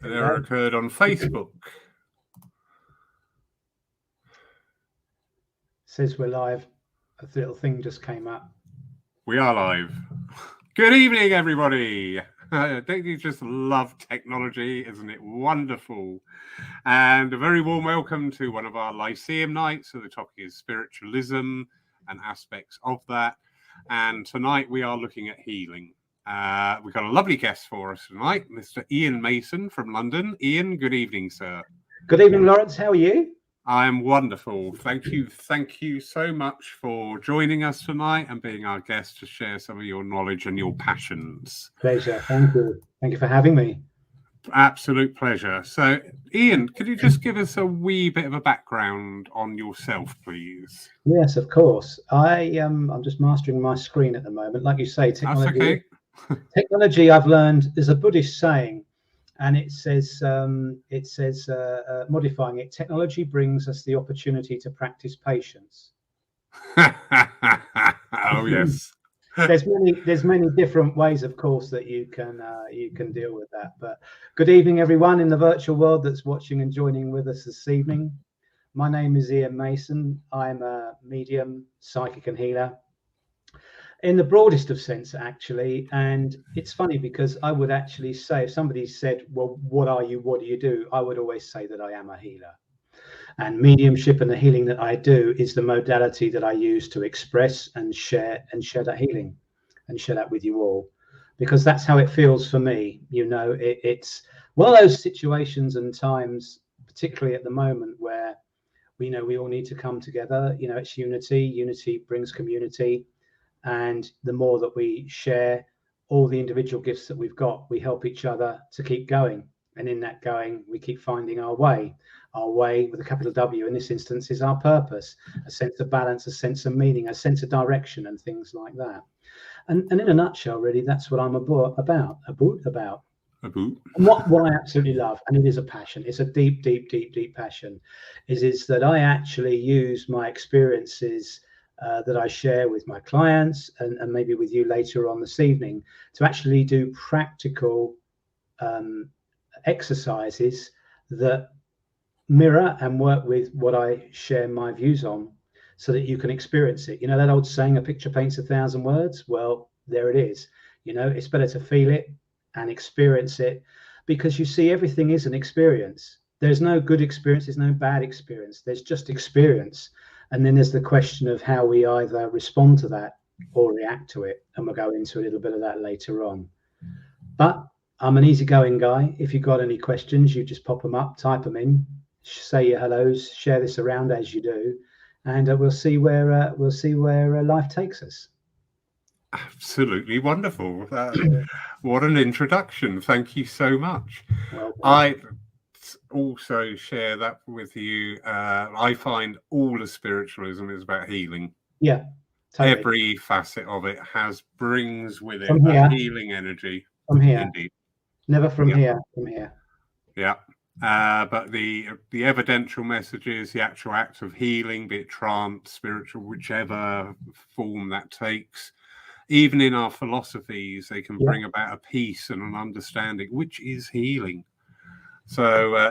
An error occurred on Facebook. Says we're live. A little thing just came up. We are live. Good evening, everybody. Don't you just love technology? Isn't it wonderful? And a very warm welcome to one of our Lyceum nights. So the topic is spiritualism and aspects of that. And tonight we are looking at healing. We've got a lovely guest for us tonight, Mr. Iain Mason from London. Iain, good evening, sir. Good evening, Lawrence. How are you? I'm wonderful. Thank you so much for joining us tonight and being our guest to share some of your knowledge and your passions. Pleasure. Thank you. Thank you for having me. Absolute pleasure. So, Iain, could you just give us a wee bit of a background on yourself, please? Yes, of course. I'm just mastering my screen at the moment. Like you say, technology. That's okay. Technology, I've learned, there's a Buddhist saying, and it says, modifying it, technology brings us the opportunity to practice patience. Oh yes. There's many different ways, of course, that you can deal with that. But good evening, everyone in the virtual world that's watching and joining with us this evening. My name is Iain Mason. I'm a medium, psychic, and healer. In the broadest of sense, actually. And it's funny because I would actually say, if somebody said, well, what are you? What do you do? I would always say that I am a healer. And mediumship and the healing that I do is the modality that I use to express and share that healing and share that with you all, because that's how it feels for me. You know, it's one of those situations and times, particularly at the moment, where we know we all need to come together. You know, it's unity. Unity brings community. And the more that we share all the individual gifts that we've got, we help each other to keep going. And in that going, we keep finding our way. Our way, with a capital W in this instance, is our purpose, a sense of balance, a sense of meaning, a sense of direction, and things like that. And in a nutshell, really, that's what I'm about. And what I absolutely love, and it is a passion, it's a deep passion, is that I actually use my experiences that I share with my clients and maybe with you later on this evening to actually do practical exercises that mirror and work with what I share my views on, so that you can experience it. You know that old saying, a picture paints 1,000 words? Well, there it is. You know, it's better to feel it and experience it, because you see, everything is an experience. There's no good experience, there's no bad experience, there's just experience. And then there's the question of how we either respond to that or react to it. And we'll go into a little bit of that later on. But I'm an easygoing guy. If you've got any questions, you just pop them up, type them in, say your hellos, share this around as you do, and we'll see where life takes us. Absolutely wonderful. What an introduction. Thank you so much. Well, I also share that with you. I find all of spiritualism is about healing. Yeah, totally. Every facet of it brings with it that healing energy. From here. Indeed. Never from here. From here. Yeah. But the evidential messages, the actual act of healing, be it trance, spiritual, whichever form that takes, even in our philosophies, they can bring about a peace and an understanding, which is healing. So,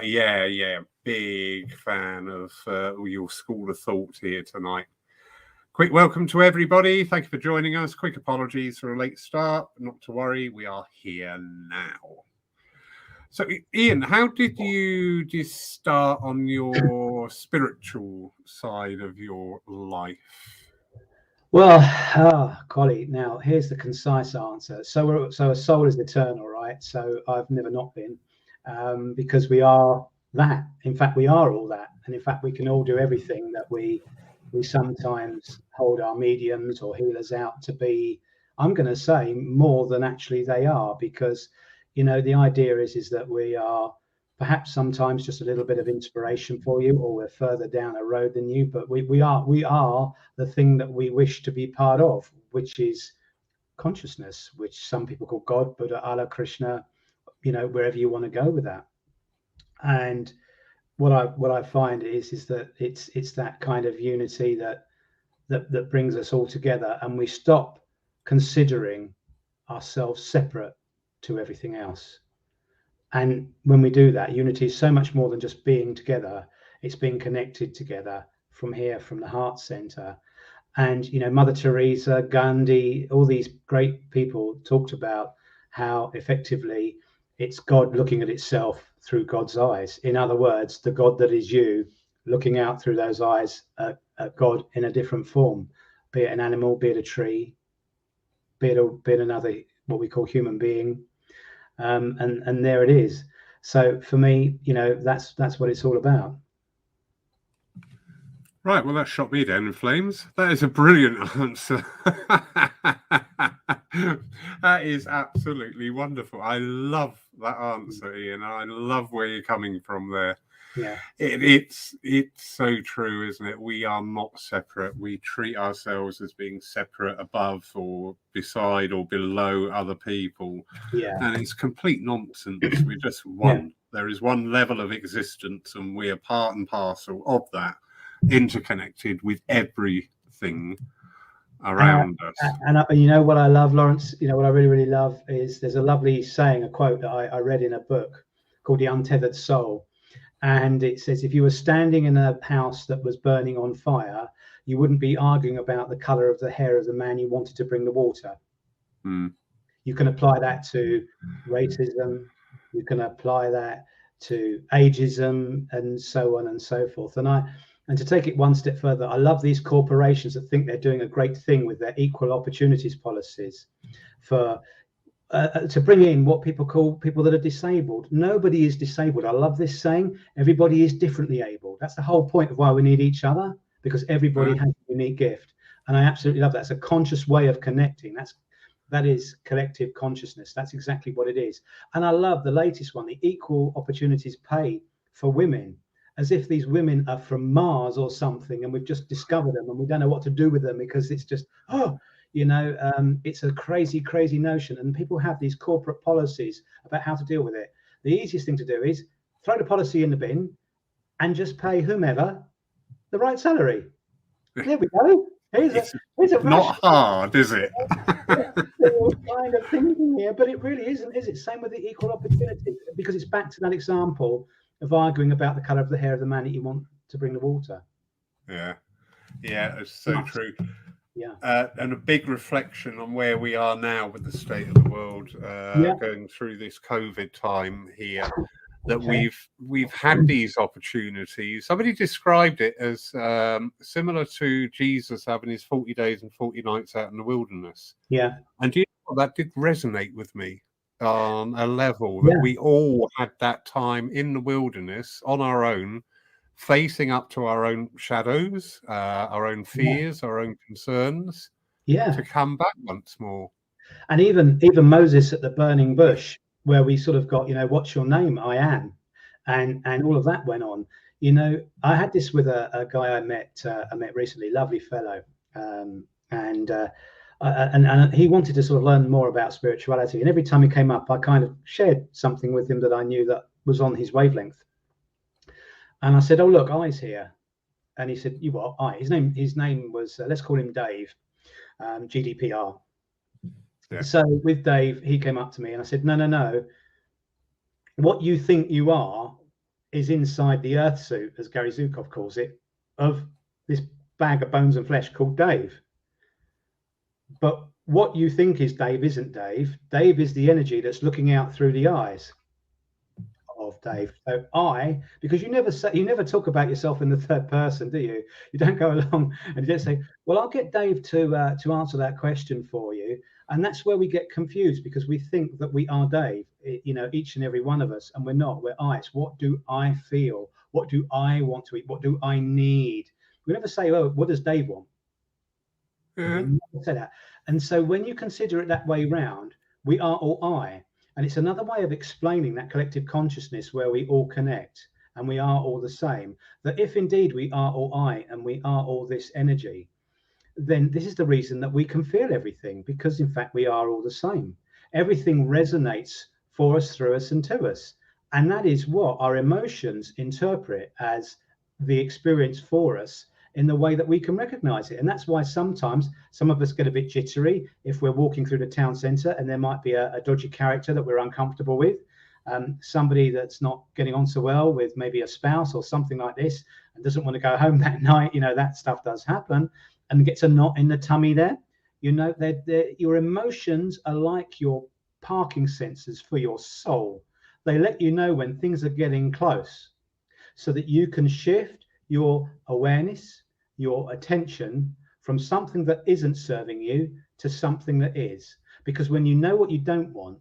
big fan of your school of thought here tonight. Quick welcome to everybody. Thank you for joining us. Quick apologies for a late start. Not to worry, we are here now. So, Iain, how did you just start on your spiritual side of your life? Well, golly, now here's the concise answer. So a soul is eternal, right? So I've never not been, because we are that. In fact, we are all that. And in fact, we can all do everything that we sometimes hold our mediums or healers out to be, I'm going to say, more than actually they are, because, you know, the idea is that we are perhaps sometimes just a little bit of inspiration for you, or we're further down a road than you, but we are the thing that we wish to be part of, which is consciousness, which some people call God, Buddha, Allah, Krishna, you know, wherever you want to go with that. And what I find is that it's that kind of unity that brings us all together, and we stop considering ourselves separate to everything else. And when we do that, unity is so much more than just being together. It's being connected together from here, from the heart center. And, you know, Mother Teresa, Gandhi, all these great people talked about how effectively it's God looking at itself through God's eyes. In other words, the God that is you looking out through those eyes at God in a different form, be it an animal, be it a tree, be it another, what we call human being. And there it is. So for me, you know, that's what it's all about. Right, well, that shot me down in flames. That is a brilliant answer. That is absolutely wonderful. I love that answer, Iain. I love where you're coming from there. Yeah, it's so true, isn't it? We are not separate. We treat ourselves as being separate above or beside or below other people. yeah, And it's complete nonsense. We're just one. Yeah. There is one level of existence, and we are part and parcel of that, interconnected with everything around us. And you know what I love, Lawrence? You know what I really, really love is there's a lovely saying, a quote that I read in a book called The Untethered Soul. And it says, if you were standing in a house that was burning on fire, you wouldn't be arguing about the color of the hair of the man you wanted to bring the water. Mm. You can apply that to racism. You can apply that to ageism and so on and so forth. And to take it one step further, I love these corporations that think they're doing a great thing with their equal opportunities policies for to bring in what people call people that are disabled. Nobody is disabled. I love this saying, everybody is differently abled. That's the whole point of why we need each other, because everybody has a unique gift. And I absolutely love that. It's a conscious way of connecting. That is collective consciousness. That's exactly what it is. And I love the latest one, the equal opportunities pay for women, as if these women are from Mars or something, and we've just discovered them and we don't know what to do with them because it's just, it's a crazy, crazy notion. And people have these corporate policies about how to deal with it. The easiest thing to do is throw the policy in the bin and just pay whomever the right salary. There we go. Here's a not hard, is it? kind of thinking here, but it really isn't, is it? Same with the equal opportunity, because it's back to that example of arguing about the color of the hair of the man that you want to bring the water. Yeah, it's so true. Yeah, and a big reflection on where we are now with the state of the world, going through this COVID time here. That we've had these opportunities. Somebody described it as similar to Jesus having his 40 days and 40 nights out in the wilderness. Yeah. And do you know what? That did resonate with me on a level that we all had that time in the wilderness on our own, facing up to our own shadows, our own fears, our own concerns, to come back once more. And even Moses at the burning bush, where we sort of got, what's your name? I am. And all of that went on. I had this with a guy I met recently, lovely fellow. And he wanted to sort of learn more about spirituality. And every time he came up, I kind of shared something with him that I knew that was on his wavelength. And I said, oh, look, I's here. And he said, you what? I. His name was, let's call him Dave, GDPR. Yeah. So with Dave, he came up to me and I said, no. What you think you are is inside the earth suit, as Gary Zukov calls it, of this bag of bones and flesh called Dave. But what you think is Dave isn't Dave. Dave is the energy that's looking out through the eyes of Dave. So because you never talk about yourself in the third person, do you? You don't go along and you don't say, well, I'll get Dave to answer that question for you. And that's where we get confused, because we think that we are Dave, each and every one of us, and we're not. We're It's what do I feel? What do I want to eat? What do I need? We never say, oh, what does Dave want? We never say that. And so when you consider it that way round, we are all I. And it's another way of explaining that collective consciousness where we all connect and we are all the same. That if indeed we are all I and we are all this energy, then this is the reason that we can feel everything, because in fact we are all the same. Everything resonates for us, through us, and to us. And that is what our emotions interpret as the experience for us in the way that we can recognize it. And that's why sometimes some of us get a bit jittery if we're walking through the town center and there might be a dodgy character that we're uncomfortable with. somebody that's not getting on so well with maybe a spouse or something like this and doesn't want to go home that night, that stuff does happen, and gets a knot in the tummy there. Your emotions are like your parking sensors for your soul. They let you know when things are getting close so that you can shift your awareness, your attention from something that isn't serving you to something that is. Because when you know what you don't want,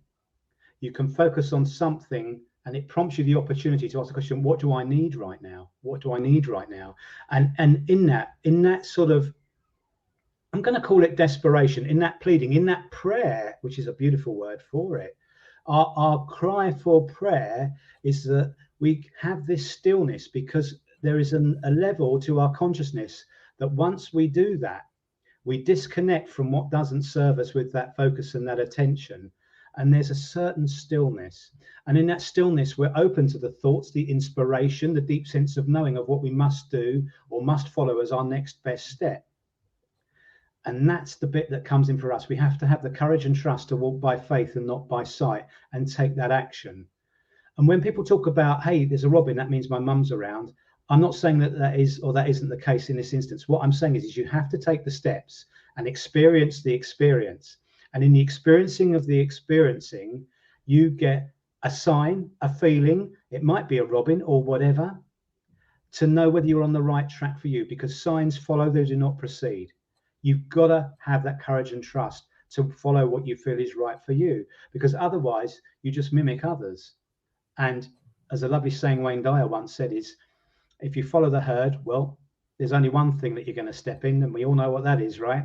you can focus on something, and it prompts you the opportunity to ask the question, what do I need right now? What do I need right now? And in that sort of, I'm going to call it desperation, in that pleading, in that prayer, which is a beautiful word for it, our cry for prayer is that we have this stillness, because there is a level to our consciousness that once we do that, we disconnect from what doesn't serve us with that focus and that attention. And there's a certain stillness. And in that stillness, we're open to the thoughts, the inspiration, the deep sense of knowing of what we must do or must follow as our next best step. And that's the bit that comes in for us. We have to have the courage and trust to walk by faith and not by sight, and take that action. And when people talk about, hey, there's a robin, that means my mum's around, I'm not saying that is or that isn't the case in this instance. What I'm saying is you have to take the steps and experience the experience. And in the experiencing of the experiencing, you get a sign, a feeling, it might be a robin or whatever, to know whether you're on the right track for you, because signs follow, they do not precede. You've got to have that courage and trust to follow what you feel is right for you, because otherwise you just mimic others. And as a lovely saying Wayne Dyer once said is, if you follow the herd, well, there's only one thing that you're going to step in, and we all know what that is, right?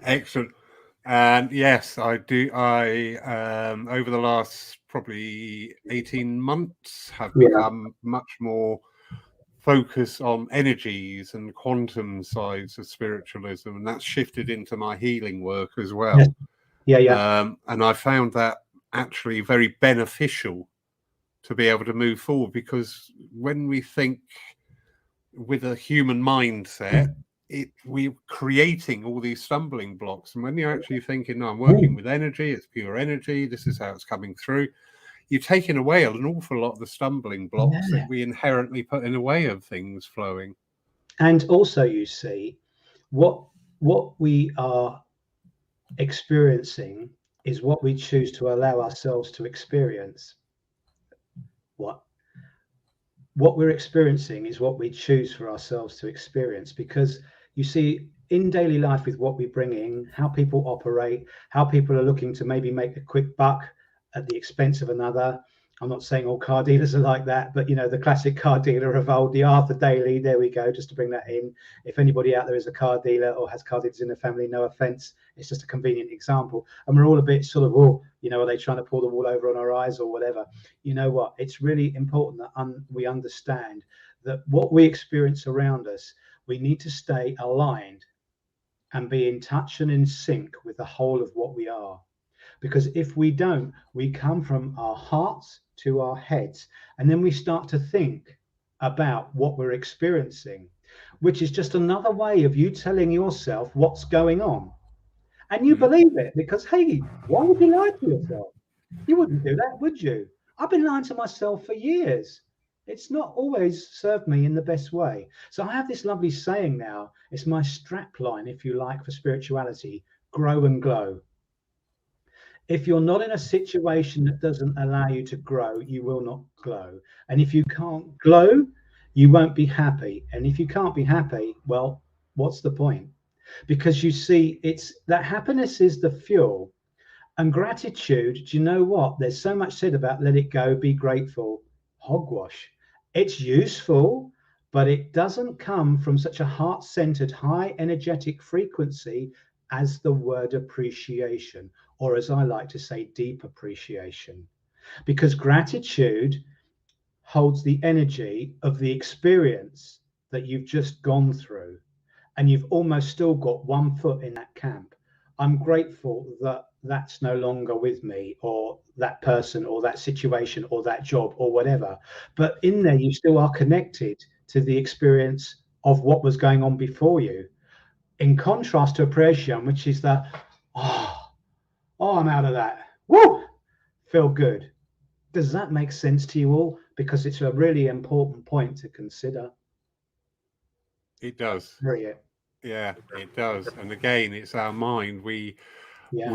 Excellent. And yes, I do. Over the last probably 18 months have become much more focused on energies and quantum sides of spiritualism, and that's shifted into my healing work as well. And I found that actually very beneficial to be able to move forward, because when we think with a human mindset, we're creating all these stumbling blocks. And when you're actually thinking, no, I'm working with energy, it's pure energy, this is how it's coming through, you're taking away an awful lot of the stumbling blocks that we inherently put in the way of things flowing. And also, you see, what we are experiencing is what we choose to allow ourselves to experience. What we're experiencing is what we choose for ourselves to experience, because you see, in daily life, with what we bring in, how people operate, how people are looking to maybe make a quick buck at the expense of another. I'm not saying all car dealers are like that, but the classic car dealer of old, the Arthur Daly, there we go, just to bring that in. If anybody out there is a car dealer or has car dealers in the family, no offense, it's just a convenient example. And we're all a bit sort of, are they trying to pull the wool over on our eyes or whatever? You know what? It's really important that we understand that what we experience around us, we need to stay aligned and be in touch and in sync with the whole of what we are. Because if we don't, we come from our hearts to our heads, and then we start to think about what we're experiencing, which is just another way of you telling yourself what's going on. And you believe it, because, hey, why would you lie to yourself? You wouldn't do that, would you? I've been lying to myself for years. It's not always served me in the best way. So I have this lovely saying now. It's my strap line, if you like, for spirituality: grow and glow. If you're not in a situation that doesn't allow you to grow, you will not glow. And if you can't glow, you won't be happy. And if you can't be happy, well, what's the point? Because you see, it's that happiness is the fuel. And gratitude, do you know what? There's so much said about let it go, be grateful. Hogwash. It's useful, but it doesn't come from such a heart-centered, high energetic frequency as the word appreciation, or as I like to say, deep appreciation. Because gratitude holds the energy of the experience that you've just gone through, and you've almost still got one foot in that camp. I'm grateful that that's no longer with me, or that person, or that situation, or that job, or whatever. But in there, you still are connected to the experience of what was going on before you. In contrast to appreciation, which is that, Oh, I'm out of that. Woo! Feel good. Does that make sense to you all? Because it's a really important point to consider. It does. Really. Yeah, it does. And again, it's our mind. We Yeah.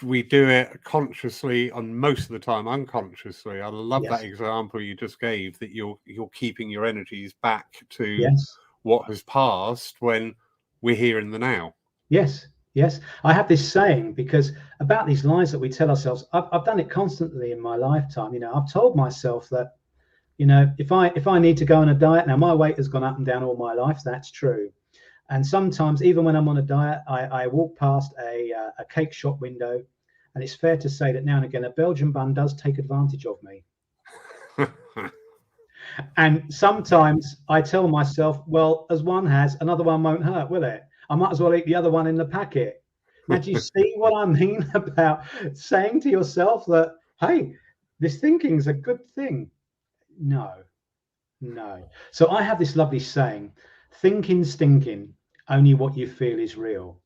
do it consciously and most of the time unconsciously. I love that Yes. example you just gave, that you're keeping your energies back to Yes. what has passed when we're here in the now. Yes. Yes. I have this saying, because about these lies that we tell ourselves, I've done it constantly in my lifetime. You know, I've told myself that, you know, if I need to go on a diet, now my weight has gone up and down all my life. That's true. And sometimes, even when I'm on a diet, I walk past a cake shop window, and it's fair to say that now and again a Belgian bun does take advantage of me. And sometimes I tell myself, well, as one has, another one won't hurt, will it? I might as well eat the other one in the packet. Now, do you see what I mean about saying to yourself that, hey, this thinking's a good thing? No, no. So I have this lovely saying, thinking stinking, only what you feel is real.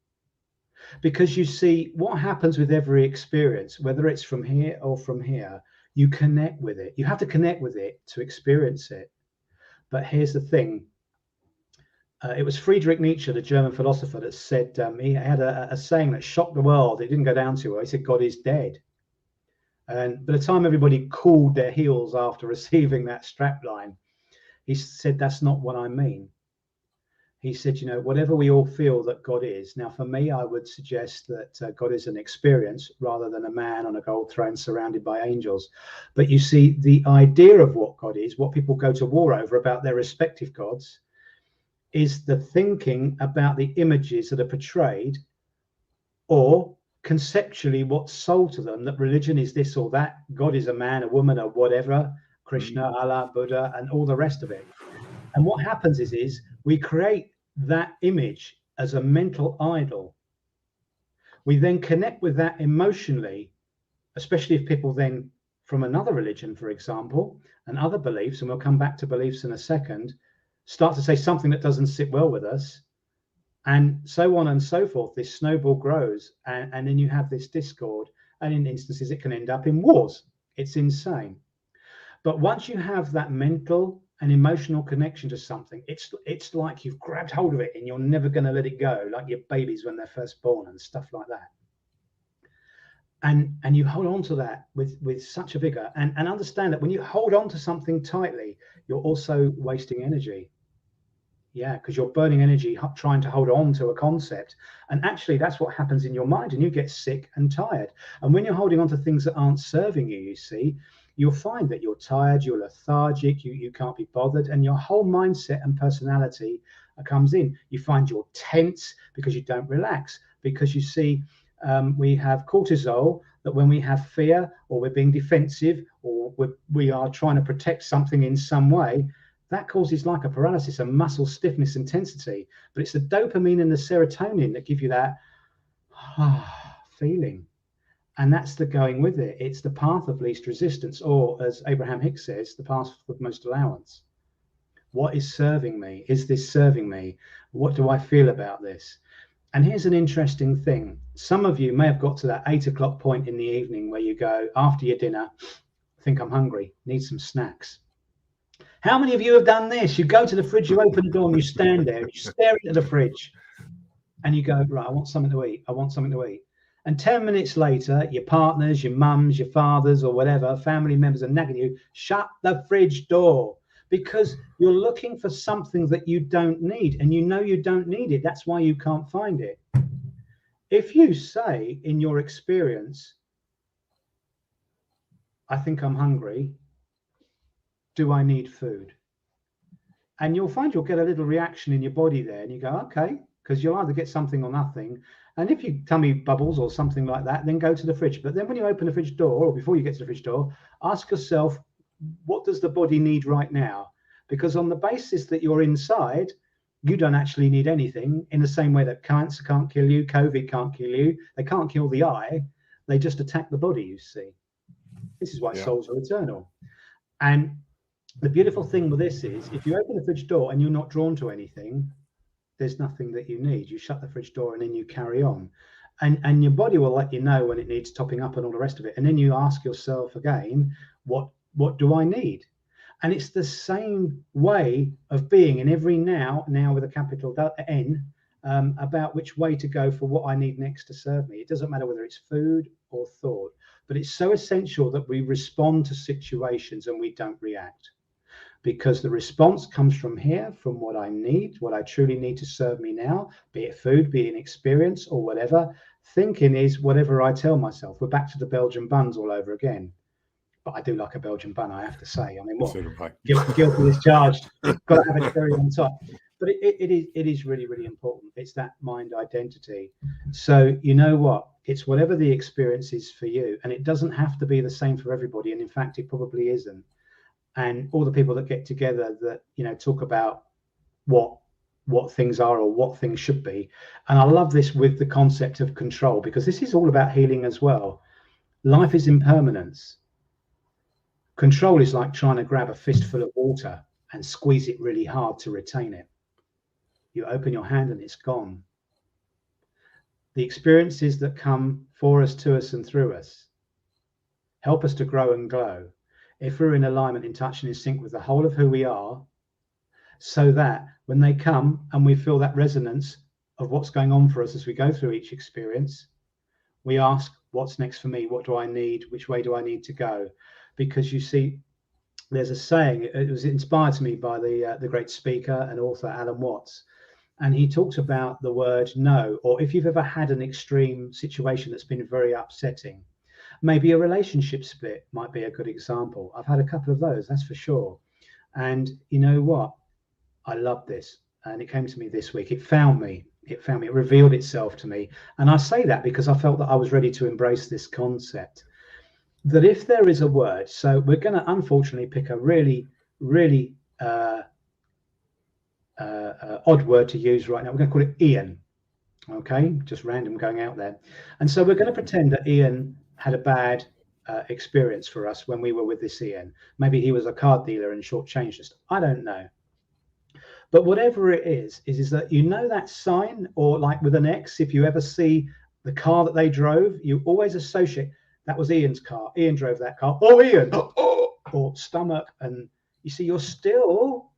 Because you see, what happens with every experience, whether it's from here or from here, you connect with it. You have to connect with it to experience it. But here's the thing. It was Friedrich Nietzsche, the German philosopher, that said, he had a saying that shocked the world. It didn't go down too well. He said, God is dead. And by the time everybody cooled their heels after receiving that strapline, he said, that's not what I mean. He said, you know, whatever we all feel that God is. Now, for me, I would suggest that God is an experience rather than a man on a gold throne surrounded by angels. But you see, the idea of what God is, what people go to war over about their respective gods, is the thinking about the images that are portrayed, or conceptually what's sold to them, that religion is this or that, God is a man, a woman, or whatever, Krishna, Allah, Buddha, and all the rest of it. And what happens is we create that image as a mental idol. We then connect with that emotionally, especially if people then from another religion, for example, and other beliefs, and we'll come back to beliefs in a second, start to say something that doesn't sit well with us, and so on and so forth. This snowball grows, and then you have this discord, and in instances it can end up in wars. It's insane. But once you have that mental and emotional connection to something, it's like you've grabbed hold of it and you're never going to let it go, like your babies when they're first born and stuff like that. And you hold on to that with such a vigor, and understand that when you hold on to something tightly, you're also wasting energy. Yeah, because you're burning energy trying to hold on to a concept. And actually, that's what happens in your mind, and you get sick and tired. And when you're holding on to things that aren't serving you, you see, you'll find that you're tired, you're lethargic, you can't be bothered, and your whole mindset and personality comes in. You find you're tense because you don't relax, because you see, we have cortisol, that when we have fear, or we're being defensive, or we are trying to protect something in some way, that causes like a paralysis, a muscle stiffness, intensity. But it's the dopamine and the serotonin that give you that feeling. And that's the going with it. It's the path of least resistance, or as Abraham Hicks says, the path of most allowance. What is serving me? Is this serving me? What do I feel about this? And here's an interesting thing. Some of you may have got to that 8 o'clock point in the evening where you go, after your dinner, I think I'm hungry, need some snacks. How many of you have done this? You go to the fridge, you open the door, and you stand there and you stare into the fridge and you go, right, I want something to eat. I want something to eat. And 10 minutes later, your partners, your mums, your fathers, or whatever, family members are nagging you, shut the fridge door, because you're looking for something that you don't need, and you know you don't need it. That's why you can't find it. If you say in your experience, I think I'm hungry, do I need food? And you'll find you'll get a little reaction in your body there, and you go, okay, because you'll either get something or nothing. And if your tummy bubbles or something like that, then go to the fridge. But then when you open the fridge door, or before you get to the fridge door, ask yourself, what does the body need right now? Because on the basis that you're inside, you don't actually need anything, in the same way that cancer can't kill you, COVID can't kill you, they can't kill the eye, they just attack the body, you see. This is why souls are eternal. And the beautiful thing with this is, if you open the fridge door and you're not drawn to anything, there's nothing that you need. You shut the fridge door and then you carry on. and your body will let you know when it needs topping up and all the rest of it. And then you ask yourself again, what do I need? And it's the same way of being in every now with a capital N, about which way to go for what I need next to serve me. It doesn't matter whether it's food or thought, but it's so essential that we respond to situations and we don't react, because the response comes from here, from what I need, what I truly need to serve me now, be it food, be it an experience or whatever. Thinking is whatever I tell myself. We're back to the Belgian buns all over again. But I do like a Belgian bun, I have to say. I mean, what? Guilty as charged. Got to have a cherry on top. But it is really, really important. It's that mind identity. So you know what? It's whatever the experience is for you. And it doesn't have to be the same for everybody. And in fact, it probably isn't. And all the people that get together that, you know, talk about what things are or what things should be. And I love this with the concept of control, because this is all about healing as well. Life is impermanence. Control is like trying to grab a fistful of water and squeeze it really hard to retain it. You open your hand and it's gone. The experiences that come for us, to us, and through us help us to grow and glow if we're in alignment, in touch, and in sync with the whole of who we are, so that when they come and we feel that resonance of what's going on for us as we go through each experience, we ask, what's next for me? What do I need? Which way do I need to go? Because you see, there's a saying, it was inspired to me by the great speaker and author Alan Watts, and he talks about the word no, or if you've ever had an extreme situation that's been very upsetting, maybe a relationship split might be a good example. I've had a couple of those, that's for sure. And you know what? I love this. And it came to me this week. It found me. It revealed itself to me. And I say that because I felt that I was ready to embrace this concept. That if there is a word, so we're going to unfortunately pick a really, really odd word to use right now. We're going to call it Iain. Okay, just random going out there. And so we're going to pretend that Iain had a bad experience for us when we were with this Iain. Maybe he was a card dealer and shortchanged us. I don't know. But whatever it is that, you know, that sign, or like with an X, if you ever see the car that they drove, you always associate that was Iain's car. Iain drove that car. Oh, Iain. Oh, or stomach. And you see, you're still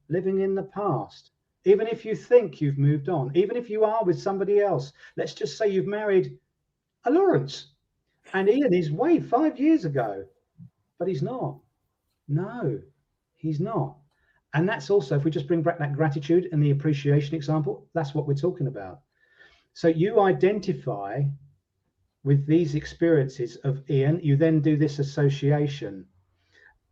living in the past. Even if you think you've moved on, even if you are with somebody else, let's just say you've married a Lawrence and Iain is way 5 years ago, but he's not. No, he's not. And that's also, if we just bring back that gratitude and the appreciation example, that's what we're talking about. So you identify with these experiences of Iain, you then do this association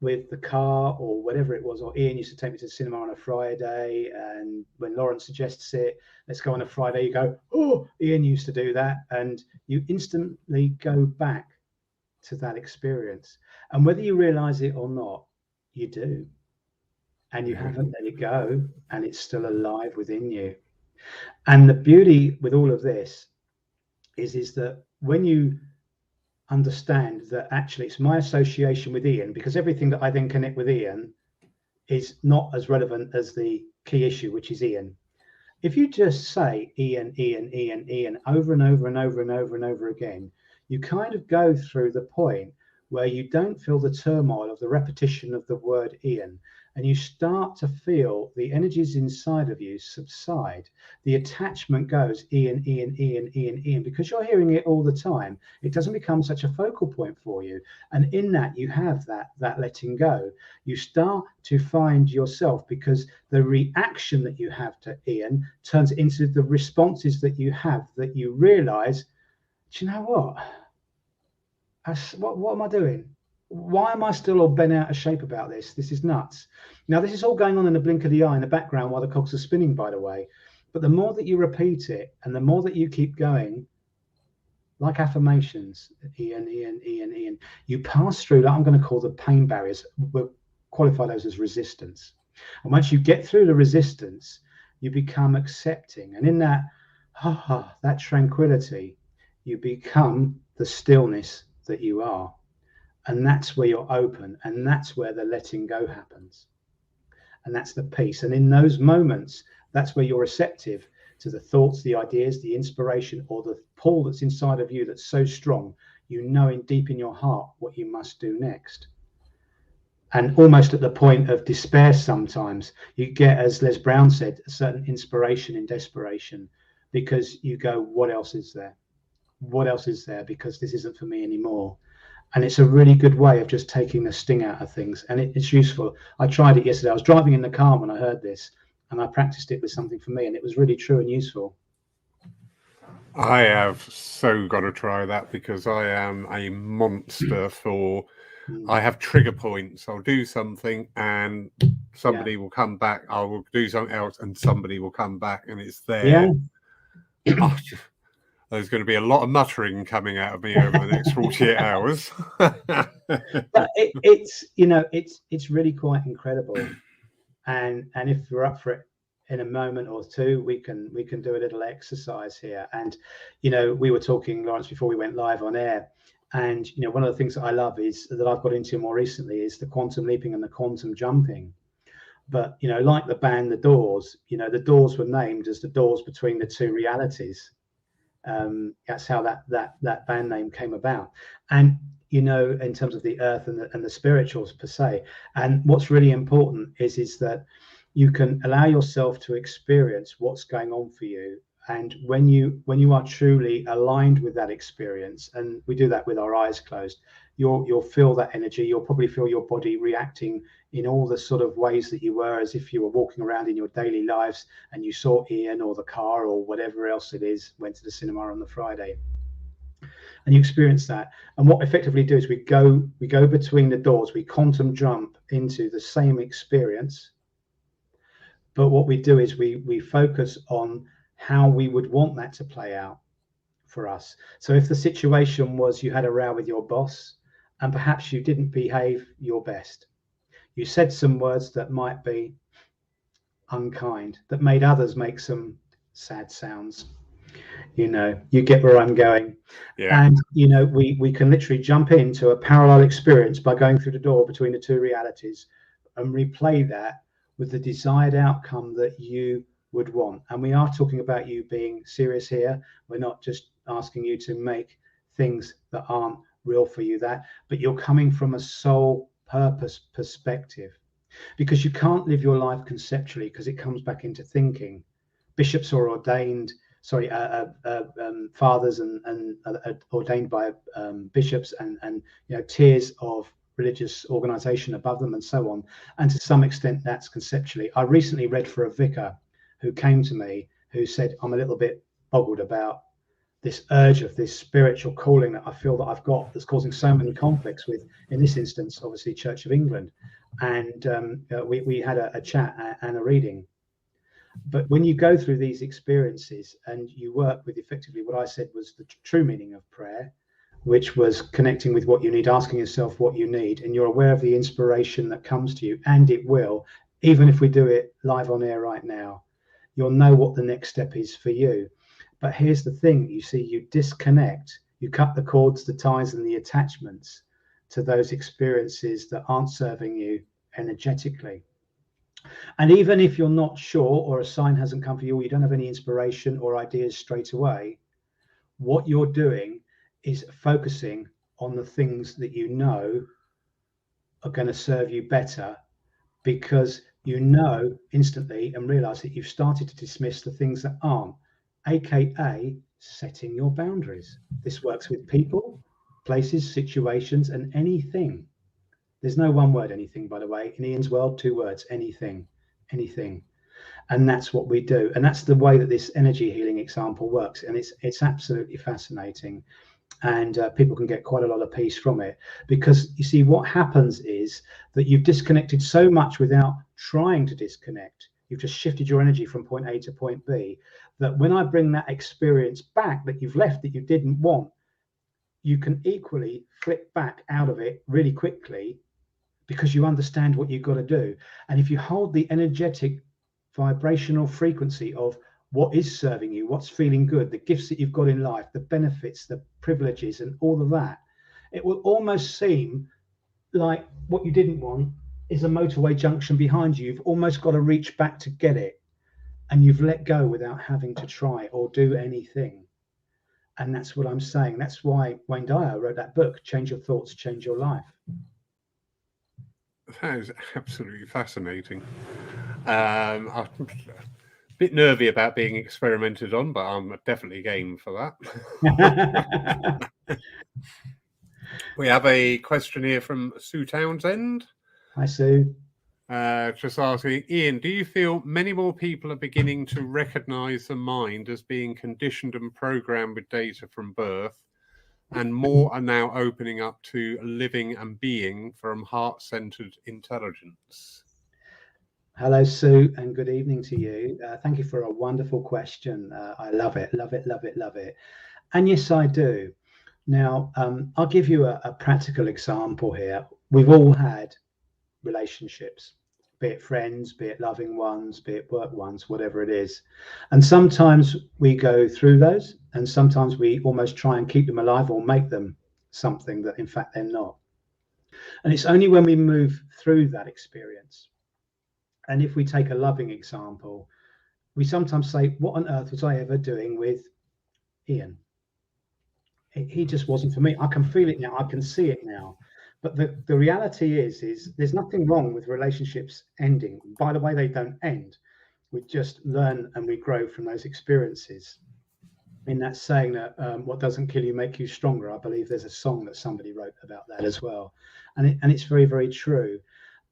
with the car or whatever it was, or Iain used to take me to the cinema on a Friday, and when Lawrence suggests it, let's go on a Friday, you go, oh, Iain used to do that, and you instantly go back to that experience. And whether you realize it or not, you do. And you haven't let it go, and it's still alive within you. And the beauty with all of this is that when you understand that actually it's my association with Iain, because everything that I then connect with Iain is not as relevant as the key issue, which is Iain. If you just say Iain, Iain, Iain, Iain over and over and over and over and over again, you kind of go through the point where you don't feel the turmoil of the repetition of the word Iain, and you start to feel the energies inside of you subside. The attachment goes Iain, Iain, Iain, Iain, Iain, because you're hearing it all the time. It doesn't become such a focal point for you. And in that, you have that letting go. You start to find yourself, because the reaction that you have to Iain turns into the responses that you have, that you realize, do you know what? What am I doing? Why am I still all bent out of shape about this? This is nuts. Now, this is all going on in the blink of the eye in the background while the cogs are spinning, by the way. But the more that you repeat it and the more that you keep going, like affirmations, Iain, Iain, Iain, Iain, you pass through, like I'm going to call the pain barriers. We'll qualify those as resistance. And once you get through the resistance, you become accepting. And in that tranquility, you become the stillness that you are. And that's where you're open, and that's where the letting go happens, and that's the peace. And in those moments, that's where you're receptive to the thoughts, the ideas, the inspiration, or the pull that's inside of you that's so strong, you know in deep in your heart what you must do next. And almost at the point of despair sometimes, you get, as Les Brown said, a certain inspiration in desperation, because you go, what else is there? What else is there? Because this isn't for me anymore. And it's a really good way of just taking the sting out of things. And it's useful. I tried it yesterday. I was driving in the car when I heard this, and I practiced it with something for me, and it was really true and useful. I have so got to try that, because I am a monster for... I have trigger points. I'll do something and somebody will come back. I will do something else and somebody will come back, and it's there. Oh, there's going to be a lot of muttering coming out of me over the next 48 hours. But it's, you know, it's really quite incredible. And if we're up for it in a moment or two, we can do a little exercise here. And, you know, we were talking, Lawrence, before we went live on air. And, you know, one of the things that I love is that I've got into more recently is the quantum leaping and the quantum jumping. But, you know, like the band The Doors, you know, the doors were named as the doors between the two realities. That's how that band name came about. And, you know, in terms of the earth and the spirituals per se. And what's really important is that you can allow yourself to experience what's going on for you. And when you are truly aligned with that experience, and we do that with our eyes closed, you'll feel that energy. You'll probably feel your body reacting in all the sort of ways that you were as if you were walking around in your daily lives and you saw Iain or the car or whatever else it is, went to the cinema on the Friday. And you experience that. And what we effectively do is we go between the doors, we quantum jump into the same experience. But what we do is we focus on how we would want that to play out for us. So if the situation was you had a row with your boss and perhaps you didn't behave your best, you said some words that might be unkind, that made others make some sad sounds. You know, you get where I'm going. Yeah. And, you know, we can literally jump into a parallel experience by going through the door between the two realities and replay that with the desired outcome that you would want. And we are talking about you being serious here. We're not just asking you to make things that aren't real for you, but you're coming from a soul purpose perspective, because you can't live your life conceptually, because it comes back into thinking. Bishops are ordained, fathers and ordained by bishops and you know, tiers of religious organization above them and so on. And to some extent that's conceptually. I recently read for a vicar who came to me who said, I'm a little bit boggled about this urge of this spiritual calling that I feel that I've got, that's causing so many conflicts with, in this instance, obviously Church of England. And we had a chat and a reading. But when you go through these experiences and you work with effectively what I said was the true meaning of prayer, which was connecting with what you need, asking yourself what you need, and you're aware of the inspiration that comes to you, and it will, even if we do it live on air right now, you'll know what the next step is for you. But here's the thing, you see, you disconnect, you cut the cords, the ties and the attachments to those experiences that aren't serving you energetically. And even if you're not sure, or a sign hasn't come for you, or you don't have any inspiration or ideas straight away, what you're doing is focusing on the things that you know are going to serve you better, because you know instantly and realize that you've started to dismiss the things that aren't, aka setting your boundaries. This works with people, places, situations, and anything. There's no one word anything, by the way. In Iain's world, 2 words, anything. And that's what we do. And that's the way that this energy healing example works. And it's absolutely fascinating. And people can get quite a lot of peace from it, because you see what happens is that you've disconnected so much without trying to disconnect. You've just shifted your energy from point A to point B, that when I bring that experience back that you've left, that you didn't want, you can equally flip back out of it really quickly, because you understand what you've got to do. And if you hold the energetic vibrational frequency of what is serving you, what's feeling good, the gifts that you've got in life, the benefits, the privileges, and all of that, it will almost seem like what you didn't want is a motorway junction behind you. You've almost got to reach back to get it. and you've let go without having to try or do anything. And that's what I'm saying. That's why Wayne Dyer wrote that book, Change Your Thoughts, Change Your Life. That is absolutely fascinating. I'm a bit nervy about being experimented on, but I'm definitely game for that. We have a question here from Sue Townsend. Hi, Sue. Just asking, Iain, do you feel many more people are beginning to recognise the mind as being conditioned and programmed with data from birth, and more are now opening up to living and being from heart-centred intelligence? Hello, Sue, and good evening to you. Thank you for a wonderful question. I love it, love it, love it, love it. And yes, I do. Now, I'll give you a practical example here. We've all had relationships, be it friends, be it loving ones, be it work ones, whatever it is. And sometimes we go through those, and sometimes we almost try and keep them alive or make them something that in fact they're not. And it's only when we move through that experience, and if we take a loving example, we sometimes say, what on earth was I ever doing with Iain? He just wasn't for me. I can feel it now. I can see it now. But the reality is there's nothing wrong with relationships ending. By the way, they don't end. We just learn and we grow from those experiences. In that saying that what doesn't kill you make you stronger, I believe there's a song that somebody wrote about that as well. And it's very, very true.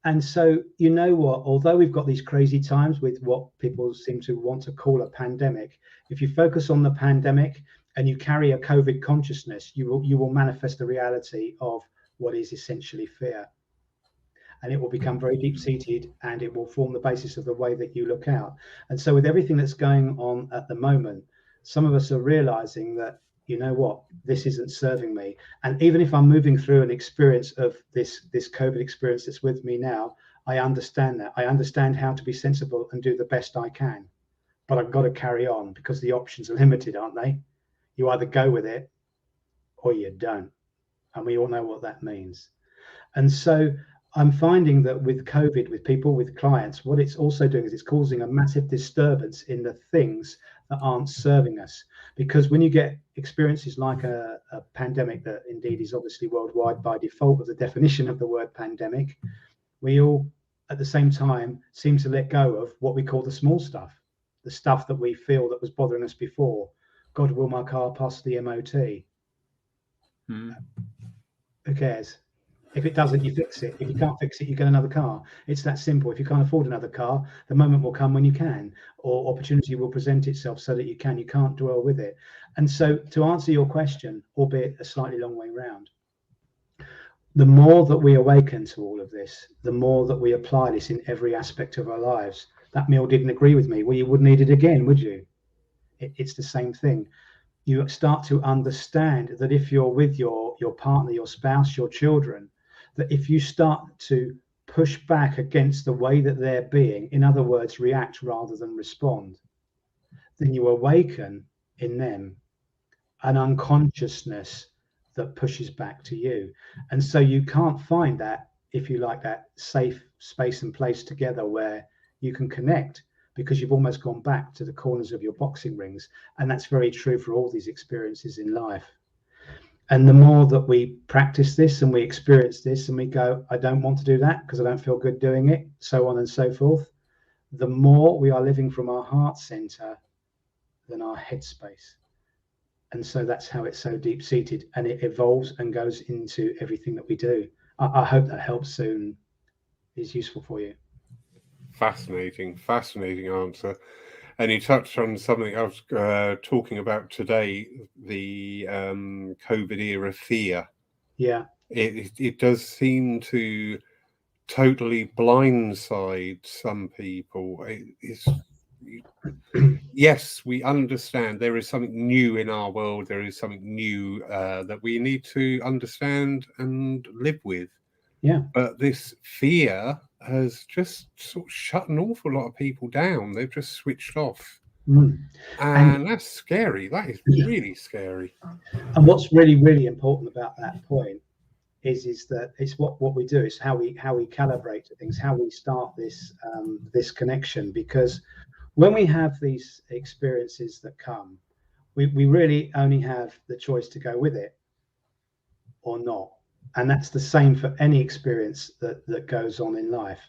And so, you know what, although we've got these crazy times with what people seem to want to call a pandemic, if you focus on the pandemic and you carry a COVID consciousness, you will manifest the reality of what is essentially fear. And it will become very deep-seated, and it will form the basis of the way that you look out. And so with everything that's going on at the moment, some of us are realizing that, you know what, this isn't serving me. And even if I'm moving through an experience of this COVID experience that's with me now, I understand that. I understand how to be sensible and do the best I can. But I've got to carry on because the options are limited, aren't they? You either go with it or you don't. And we all know what that means. And so I'm finding that with COVID, with people, with clients, what it's also doing is it's causing a massive disturbance in the things that aren't serving us. Because when you get experiences like a pandemic that indeed is obviously worldwide by default of the definition of the word pandemic, we all at the same time seem to let go of what we call the small stuff, the stuff that we feel that was bothering us before. God, will my car pass the MOT? Who cares? If it doesn't, you fix it. If you can't fix it, you get another car. It's that simple. If you can't afford another car, the moment will come when you can, or opportunity will present itself so that you can. You can't dwell with it. And so to answer your question, albeit a slightly long way round, the more that we awaken to all of this, the more that we apply this in every aspect of our lives. That meal didn't agree with me. Well, you wouldn't eat it again, would you? It's the same thing. You start to understand that if you're with your partner, your spouse, your children, that if you start to push back against the way that they're being, in other words, react rather than respond, then you awaken in them an unconsciousness that pushes back to you. And so you can't find that, if you like, that safe space and place together where you can connect, because you've almost gone back to the corners of your boxing rings. And that's very true for all these experiences in life. And the more that we practice this and we experience this and we go, I don't want to do that because I don't feel good doing it, so on and so forth, the more we are living from our heart center than our head space. And so that's how it's so deep seated, and it evolves and goes into everything that we do. I hope that helps soon, is useful for you. Fascinating answer. And you touched on something I was talking about today, the COVID era fear. Yeah. It does seem to totally blindside some people. Yes, we understand there is something new in our world. There is something new that we need to understand and live with. Yeah. But this fear has just sort of shut an awful lot of people down. They've just switched off. And that's scary. That is really scary. And what's really, really important about that point is that it's what we do, is how we calibrate things, how we start this this connection. Because When we have these experiences that come, we really only have the choice to go with it or not. And that's the same for any experience that goes on in life.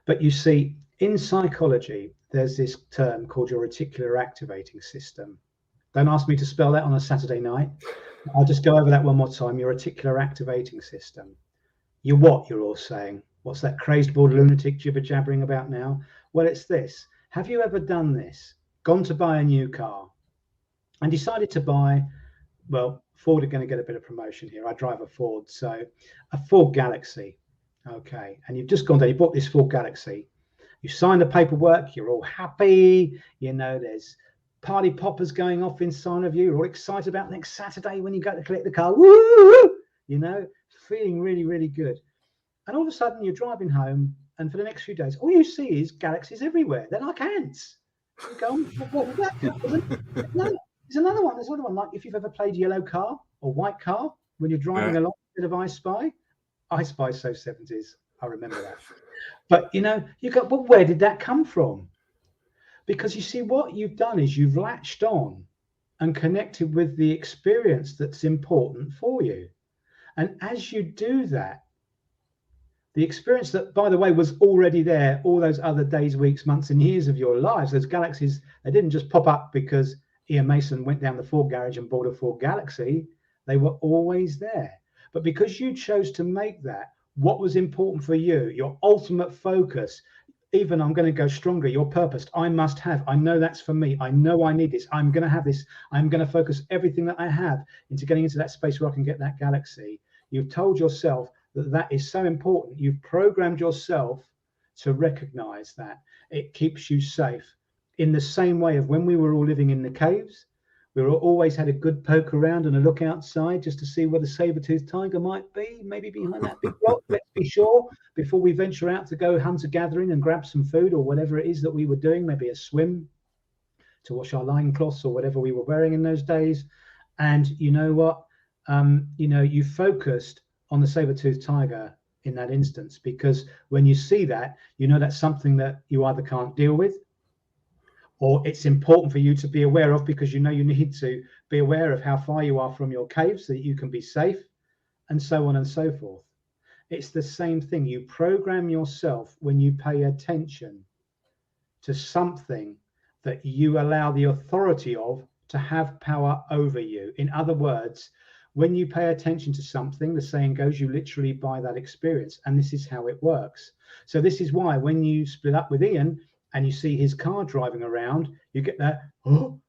But you see, in psychology, there's this term called your reticular activating system. Don't ask me to spell that on a Saturday night. I'll just go over that one more time. Your reticular activating system. You what, you're all saying? What's that crazed bored lunatic jibber jabbering about now? Well, it's this. Have you ever done this? Gone to buy a new car and decided to buy, well, Ford are going to get a bit of promotion here. I drive a Ford, so a Ford Galaxy. Okay, and you've just gone there, you bought this Ford Galaxy. You signed the paperwork, you're all happy, you know, there's party poppers going off inside of you, you're all excited about next Saturday when you go to collect the car. Woo! You know, feeling really, really good. And all of a sudden you're driving home, and for the next few days, all you see is galaxies everywhere. They're like ants. You go, what was that? There's another one. There's another one. Like if you've ever played Yellow Car or White Car when you're driving along instead of I Spy. I Spy so 70s. I remember that. But you know, you go, well, where did that come from? Because you see, what you've done is you've latched on and connected with the experience that's important for you. And as you do that, the experience that, by the way, was already there all those other days, weeks, months, and years of your lives, those galaxies, they didn't just pop up because Iain Mason went down the Ford garage and bought a Ford Galaxy. They were always there. But because you chose to make that what was important for you, your ultimate focus, even I'm going to go stronger, your purpose, I must have, I know that's for me, I know I need this, I'm going to have this, I'm going to focus everything that I have into getting into that space where I can get that galaxy. You've told yourself that that is so important. You've programmed yourself to recognize that. It keeps you safe. In the same way of when we were all living in the caves, we were always had a good poke around and a look outside just to see where the saber-toothed tiger might be, maybe behind that big rock, let's be sure, before we venture out to go hunter-gathering and grab some food or whatever it is that we were doing, maybe a swim to wash our loincloths or whatever we were wearing in those days. And you know what? You know, you focused on the saber-toothed tiger in that instance, because when you see that, you know that's something that you either can't deal with, or it's important for you to be aware of, because you know you need to be aware of how far you are from your cave so that you can be safe, and so on and so forth. It's the same thing. You program yourself when you pay attention to something that you allow the authority of to have power over you. In other words, when you pay attention to something, the saying goes, you literally buy that experience. And this is how it works. So this is why when you split up with Iain and you see his car driving around, you get that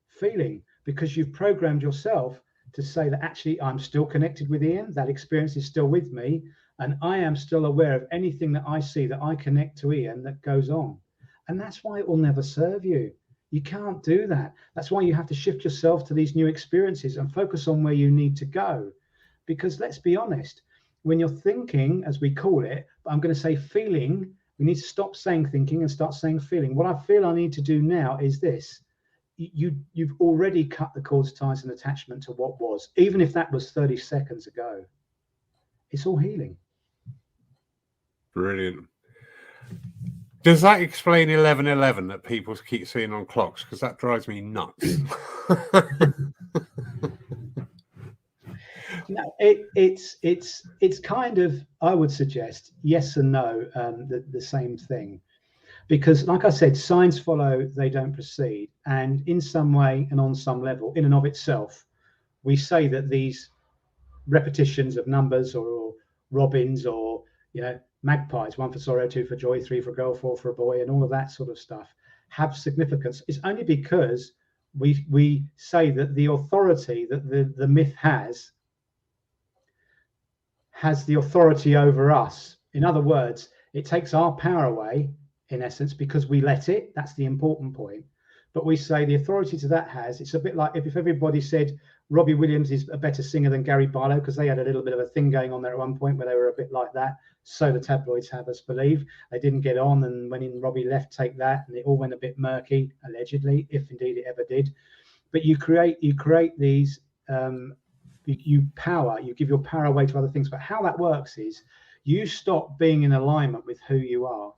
feeling, because you've programmed yourself to say that actually I'm still connected with Iain, that experience is still with me, and I am still aware of anything that I see that I connect to Iain that goes on. And that's why it will never serve you. You can't do that. That's why you have to shift yourself to these new experiences and focus on where you need to go. Because let's be honest, when you're thinking, as we call it, but I'm going to say feeling, we need to stop saying thinking and start saying feeling. What I feel I need to do now is this. You've already cut the cords, ties, and attachment to what was, even if that was 30 seconds ago. It's all healing. Brilliant. Does that explain 11:11 that people keep seeing on clocks? Because that drives me nuts. No, it's kind of, I would suggest, yes and no, the same thing. Because like I said, signs follow, they don't proceed. And in some way and on some level, in and of itself, we say that these repetitions of numbers or robins or, you know, magpies, 1 for sorrow, 2 for joy, 3 for a girl, 4 for a boy, and all of that sort of stuff have significance. It's only because we say that the authority that the myth has the authority over us. In other words, it takes our power away, in essence, because we let it. That's the important point. But we say the authority to that has, it's a bit like if everybody said Robbie Williams is a better singer than Gary Barlow, because they had a little bit of a thing going on there at one point where they were a bit like that. So the tabloids have us believe. They didn't get on, and when Robbie left, Take That, and it all went a bit murky, allegedly, if indeed it ever did. But you create these, you give your power away to other things. But how that works is you stop being in alignment with who you are.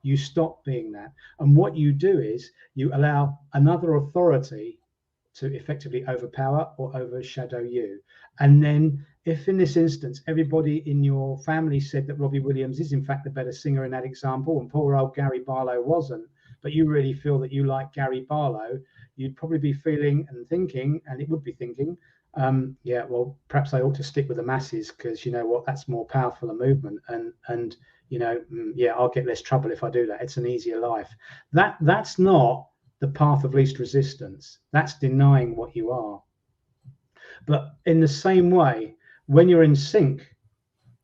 you stop being that. And what you do is you allow another authority to effectively overpower or overshadow you. And then if in this instance, everybody in your family said that Robbie Williams is in fact the better singer in that example, and poor old Gary Barlow wasn't, but you really feel that you like Gary Barlow, you'd probably be feeling and thinking, and it would be thinking, yeah, well, perhaps I ought to stick with the masses, because you know what, that's more powerful a movement, and you know, yeah, I'll get less trouble if I do that. It's an easier life. That's not the path of least resistance. That's denying what you are. But in the same way, when you're in sync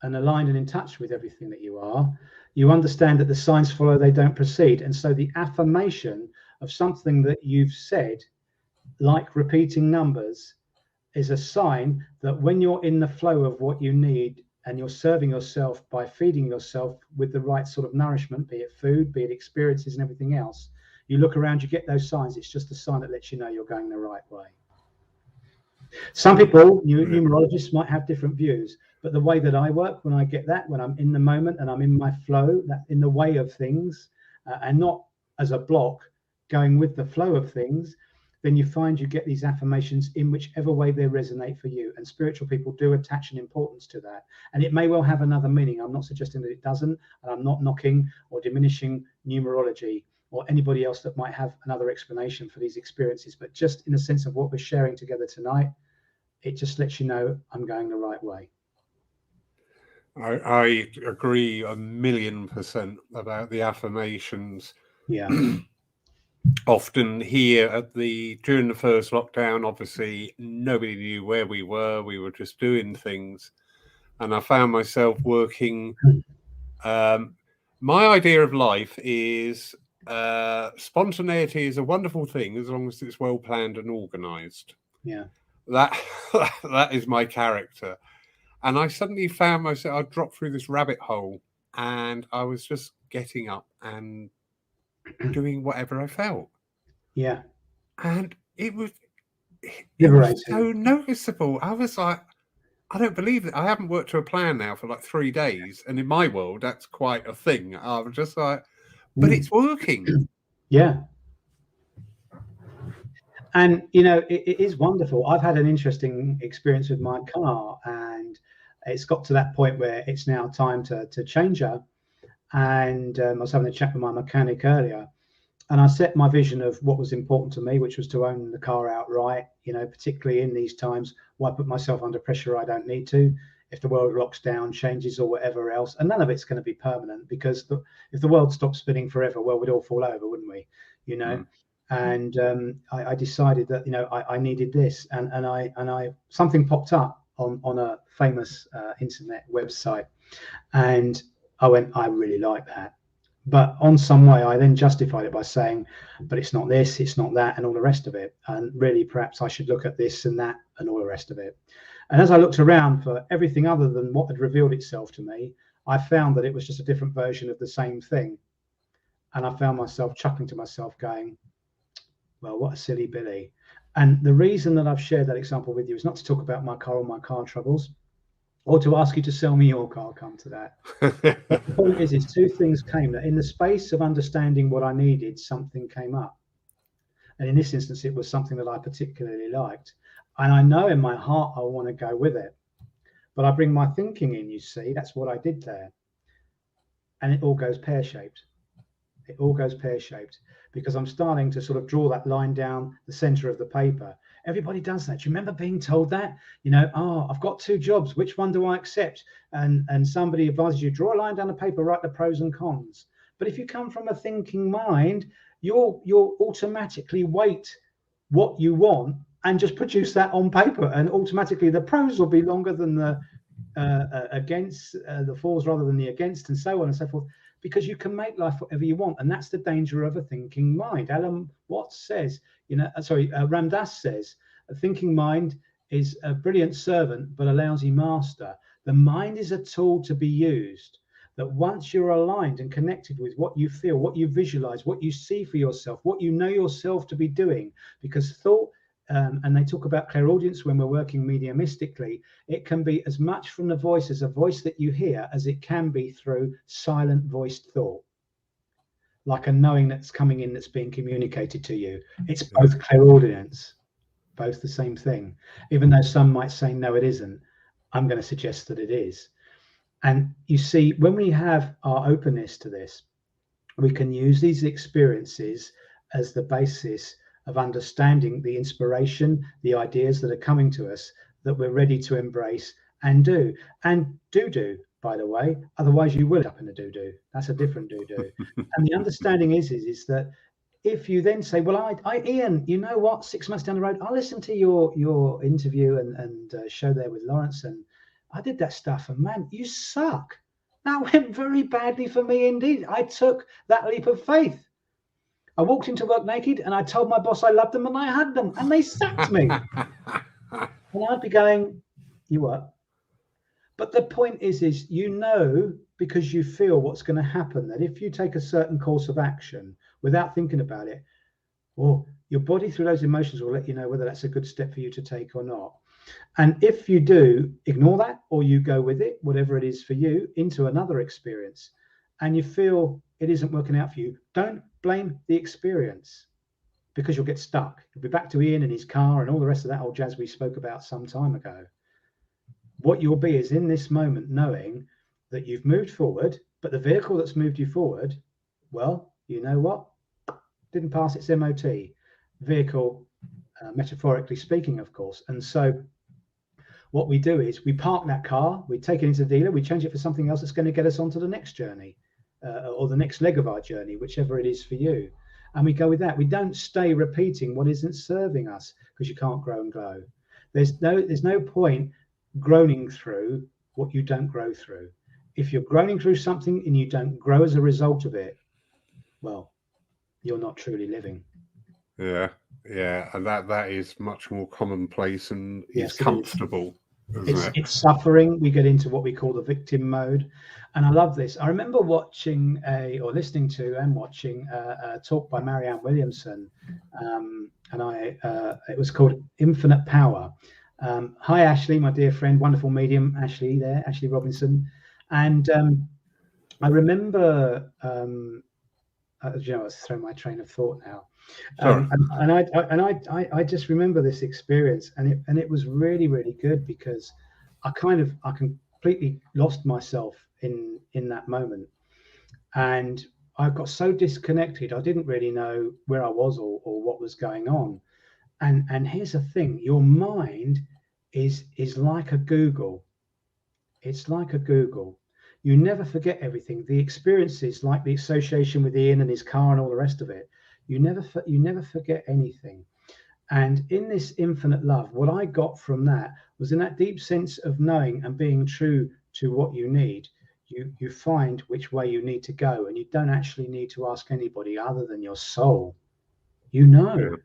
and aligned and in touch with everything that you are, you understand that the signs follow, they don't proceed. And so the affirmation of something that you've said, like repeating numbers, is a sign that when you're in the flow of what you need and you're serving yourself by feeding yourself with the right sort of nourishment, be it food, be it experiences and everything else, you look around, you get those signs. It's just a sign that lets you know you're going the right way. Some people, numerologists, might have different views, but the way that I work, when I get that, when I'm in the moment and I'm in my flow, that in the way of things, and not as a block, going with the flow of things, then you find you get these affirmations in whichever way they resonate for you. And spiritual people do attach an importance to that. And it may well have another meaning. I'm not suggesting that it doesn't, and I'm not knocking or diminishing numerology or anybody else that might have another explanation for these experiences. But just in the sense of what we're sharing together tonight, it just lets you know I'm going the right way. I agree 1,000,000% about the affirmations. Yeah. Often here during the first lockdown, obviously nobody knew where we were. We were just doing things, and I found myself working. My idea of life is spontaneity is a wonderful thing as long as it's well planned and organized. Yeah. That is my character. And I suddenly found myself, I dropped through this rabbit hole, and I was just getting up and doing whatever I felt. Yeah. And it was liberating. So noticeable. I was like, I don't believe it. I haven't worked to a plan now for like 3 days. And in my world, that's quite a thing. I was just like, but it's working. Yeah. And, you know, it is wonderful. I've had an interesting experience with my car, and it's got to that point where it's now time to change her. And I was having a chat with my mechanic earlier, and I set my vision of what was important to me, which was to own the car outright, you know, particularly in these times. Why put myself under pressure I don't need to? If the world locks down, changes, or whatever else, and none of it's going to be permanent, because if the world stopped spinning forever, well, we'd all fall over, wouldn't we? You know. And I decided that, you know, I needed this, and I something popped up on a famous internet website, and I went, I really like that. But on some way, I then justified it by saying, but it's not this, it's not that, and all the rest of it. And really, perhaps I should look at this and that and all the rest of it. And as I looked around for everything other than what had revealed itself to me, I found that it was just a different version of the same thing. And I found myself chuckling to myself, going, well, what a silly Billy. And the reason that I've shared that example with you is not to talk about my car or my car troubles, or to ask you to sell me your car. I'll come to that. But the point is two things came. That in the space of understanding what I needed, something came up. And in this instance, it was something that I particularly liked. And I know in my heart I want to go with it. But I bring my thinking in, you see. That's what I did there. And it all goes pear-shaped. It all goes pear-shaped, because I'm starting to sort of draw that line down the center of the paper. Everybody does that. Do you remember being told that? You know, oh, I've got 2 jobs. Which one do I accept? And somebody advises you, draw a line down the paper, write the pros and cons. But if you come from a thinking mind, you'll automatically weight what you want and just produce that on paper. And automatically the pros will be longer than the against, the fors rather than the against, and so on and so forth. Because you can make life whatever you want, and that's the danger of a thinking mind. Alan Watts says, Ram Dass says, a thinking mind is a brilliant servant but a lousy master. The mind is a tool to be used. That once you're aligned and connected with what you feel, what you visualize, what you see for yourself, what you know yourself to be doing, because thought, and they talk about clairaudience when we're working mediumistically, it can be as much from the voice as a voice that you hear as it can be through silent voiced thought. like a knowing that's coming in, that's being communicated to you. It's Yeah. both clairaudience, both the same thing. Even though some might say, no, it isn't, I'm going to suggest that it is. And you see, when we have our openness to this, we can use these experiences as the basis of understanding the inspiration, the ideas that are coming to us that we're ready to embrace and do. And do, by the way, otherwise you will end up in a do. That's a different do. And the understanding is that if you then say, well, Iain, you know what, 6 months down the road, I'll listen to your interview and show there with Lawrence, and I did that stuff, and man, you suck. That went very badly for me indeed. I took that leap of faith. I walked into work naked and I told my boss I loved them and I hugged them and they sacked me. And I'd be going, you what? But the point is you know, because you feel what's going to happen, that if you take a certain course of action without thinking about it, well, your body through those emotions will let you know whether that's a good step for you to take or not. And if you do ignore that, or you go with it, whatever it is for you, into another experience, and you feel it isn't working out for you, don't blame the experience, because you'll get stuck. You'll be back to Iain and his car and all the rest of that old jazz we spoke about some time ago. What you'll be is in this moment knowing that you've moved forward, but the vehicle that's moved you forward, well, you know what? Didn't pass its MOT. Vehicle, metaphorically speaking, of course. And so what we do is we park that car, we take it into the dealer, we change it for something else that's going to get us onto the next journey, or the next leg of our journey, whichever it is for you. And we go with that. We don't stay repeating what isn't serving us, because you can't grow and glow. There's no point groaning through what you don't grow through. If you're groaning through something and you don't grow as a result of it, well, you're not truly living. Yeah, and that is much more commonplace and Yes, is comfortable. It's suffering. We get into what we call the victim mode. And I love this. I remember listening to a talk by Marianne Williamson, and it was called Infinite Power. Hi, Ashley, my dear friend, wonderful medium, Ashley Robinson. And I remember, I was throwing my train of thought now. I just remember this experience, and it was really, really good, because I completely lost myself in that moment, and I got so disconnected. I didn't really know where I was or what was going on. And here's the thing: your mind is like a Google. It's like a Google. You never forget everything. The experiences, like the association with Iain and his car and all the rest of it, you never forget anything. And in this infinite love, what I got from that was, in that deep sense of knowing and being true to what you need, you find which way you need to go, and you don't actually need to ask anybody other than your soul. You know.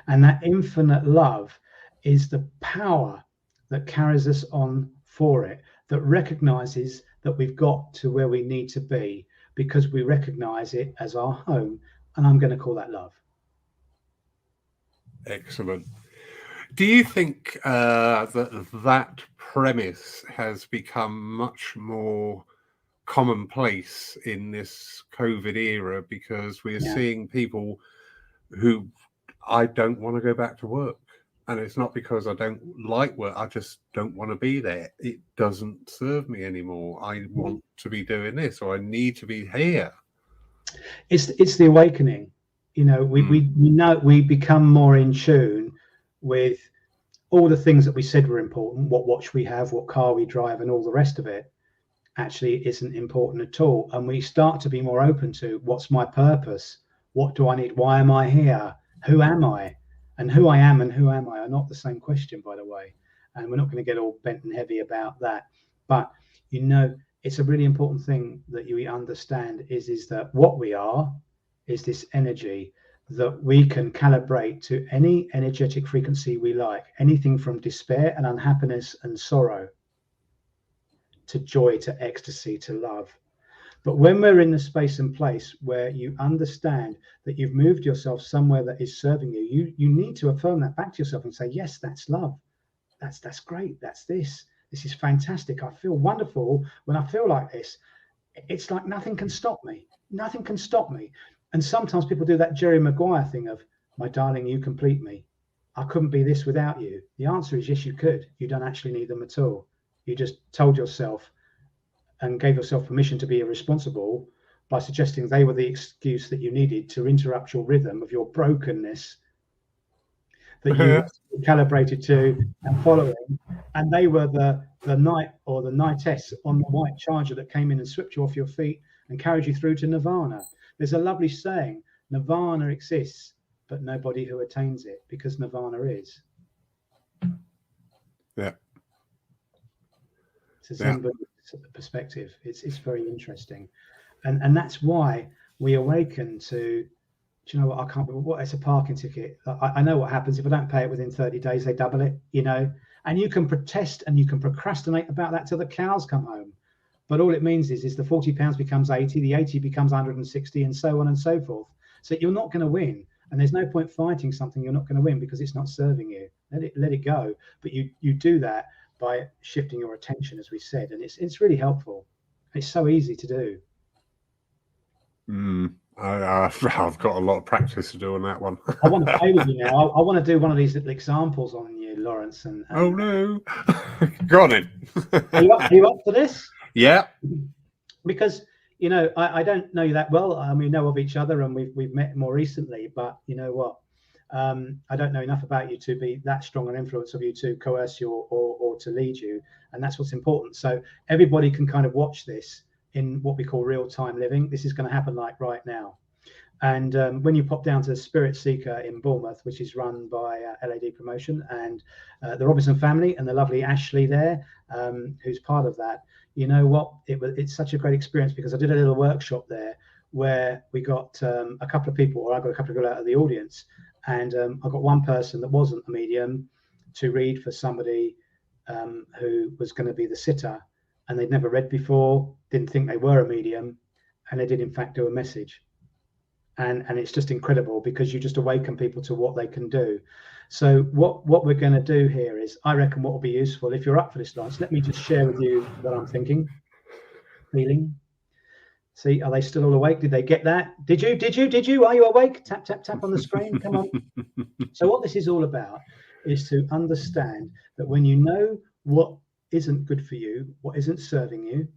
And that infinite love is the power that carries us on for it, that recognizes that we've got to where we need to be, because we recognize it as our home. And I'm going to call that love. Excellent. Do you think that premise has become much more commonplace in this COVID era, because we're seeing people who, I don't want to go back to work? And it's not because I don't like work. I just don't want to be there. It doesn't serve me anymore. I want to be doing this, or I need to be here. It's the awakening. We know we become more in tune with all the things that we said were important. What watch we have, what car we drive, and all the rest of it actually isn't important at all. And we start to be more open to, what's my purpose? What do I need? Why am I here? Who am I? And who I am and who am I are not the same question, by the way. And we're not going to get all bent and heavy about that. But, it's a really important thing that you understand is that what we are is this energy that we can calibrate to any energetic frequency we like, anything from despair and unhappiness and sorrow to joy, to ecstasy, to love. But when we're in the space and place where you understand that you've moved yourself somewhere that is serving you, you need to affirm that back to yourself and say, yes, that's love. That's great. This is fantastic. I feel wonderful when I feel like this. it's like nothing can stop me. Nothing can stop me. And sometimes people do that Jerry Maguire thing of, my darling, you complete me. I couldn't be this without you. The answer is yes, you could. You don't actually need them at all. You just told yourself and gave yourself permission to be irresponsible by suggesting they were the excuse that you needed to interrupt your rhythm of your brokenness that you calibrated to and following. And they were the knight or the knightess on the white charger that came in and swept you off your feet and carried you through to nirvana. There's a lovely saying, nirvana exists, but nobody who attains it, because nirvana is. Yeah. It's a Zen Buddhist perspective. It's very interesting. And that's why we awaken to, do you know what, I can't, what, it's a parking ticket. I know what happens if I don't pay it within 30 days, they double it, you know, and you can protest and you can procrastinate about that till the cows come home. But all it means is the £40 becomes 80, the 80 becomes 160, and so on and so forth. So you're not going to win. And there's no point fighting something you're not going to win because it's not serving you. Let it go. But you do that by shifting your attention, as we said, and it's really helpful. It's so easy to do. I've got a lot of practice to do on that one. I want to play with you now. I want to do one of these little examples on you, Lawrence. And oh no, go on in. Are you up for this? Yeah. Because you know I don't know you that well. We know of each other and we've met more recently. But you know what? I don't know enough about you to be that strong an influence of you to coerce you or to lead you, and that's what's important. So everybody can kind of watch this in what we call real-time living. This is going to happen like right now. And when you pop down to Spirit Seeker in Bournemouth, which is run by LAD Promotion and the Robinson family and the lovely Ashley there, who's part of that, you know what? It's such a great experience because I did a little workshop there where we got a couple of people, or I got a couple of people out of the audience, and I got one person that wasn't a medium to read for somebody who was going to be the sitter, and they'd never read before, didn't think they were a medium, and they did in fact do a message. And it's just incredible because you just awaken people to what they can do. So what we're going to do here is, I reckon what will be useful, if you're up for this, Lance, let me just share with you what I'm thinking, feeling. See, are they still all awake? Did they get that? Did you? Are you awake? Tap, tap, tap on the screen. Come on. So what this is all about is to understand that when you know what isn't good for you, what isn't serving you,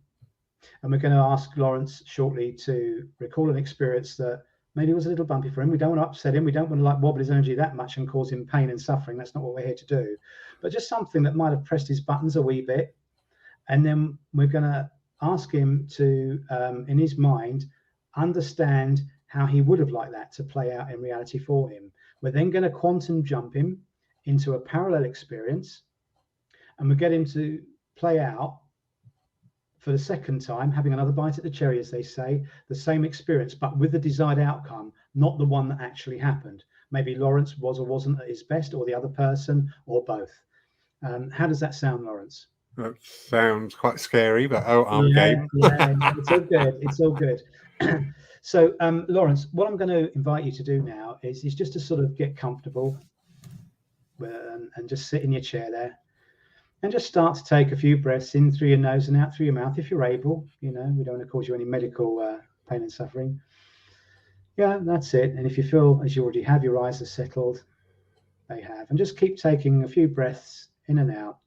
and we're going to ask Lawrence shortly to recall an experience that maybe was a little bumpy for him. We don't want to upset him. We don't want to like wobble his energy that much and cause him pain and suffering. That's not what we're here to do. But just something that might have pressed his buttons a wee bit. And then we're going to ask him to, in his mind, understand how he would have liked that to play out in reality for him. We're then going to quantum jump him into a parallel experience, and we'll get him to play out for the second time, having another bite at the cherry, as they say, the same experience, but with the desired outcome, not the one that actually happened. Maybe Lawrence was or wasn't at his best, or the other person, or both. How does that sound, Lawrence? That sounds quite scary, but I'm game. Yeah, it's all good. It's all good. So, Lawrence, what I'm going to invite you to do now is just to sort of get comfortable and just sit in your chair there. And just start to take a few breaths in through your nose and out through your mouth if you're able. You know, we don't want to cause you any medical pain and suffering. Yeah, that's it. And if you feel, as you already have, your eyes are settled, they have. And just keep taking a few breaths in and out.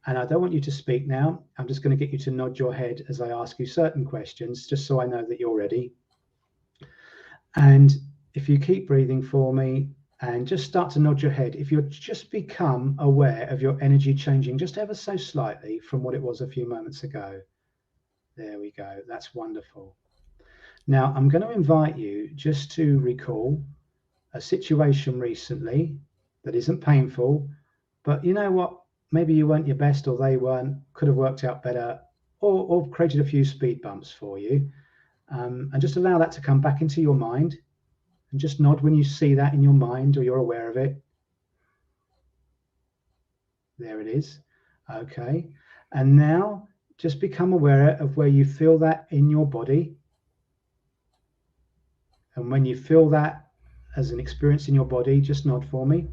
And I don't want you to speak now. I'm just going to get you to nod your head as I ask you certain questions, just so I know that you're ready. And if you keep breathing for me, and just start to nod your head. If you just become aware of your energy changing just ever so slightly from what it was a few moments ago. There we go. That's wonderful. Now, I'm going to invite you just to recall a situation recently that isn't painful, but you know what? Maybe you weren't your best, or they weren't, could have worked out better, or created a few speed bumps for you. And just allow that to come back into your mind. And just nod when you see that in your mind or you're aware of it. There it is. Okay. And now just become aware of where you feel that in your body. And when you feel that as an experience in your body, just nod for me.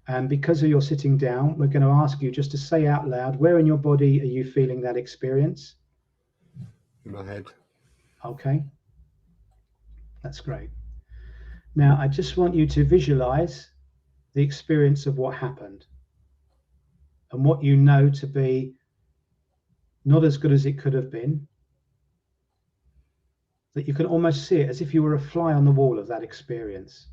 And because of your sitting down, we're going to ask you just to say out loud, where in your body are you feeling that experience? in my head. Okay, that's great. Now, I just want you to visualize the experience of what happened and what you know to be not as good as it could have been, that you can almost see it as if you were a fly on the wall of that experience.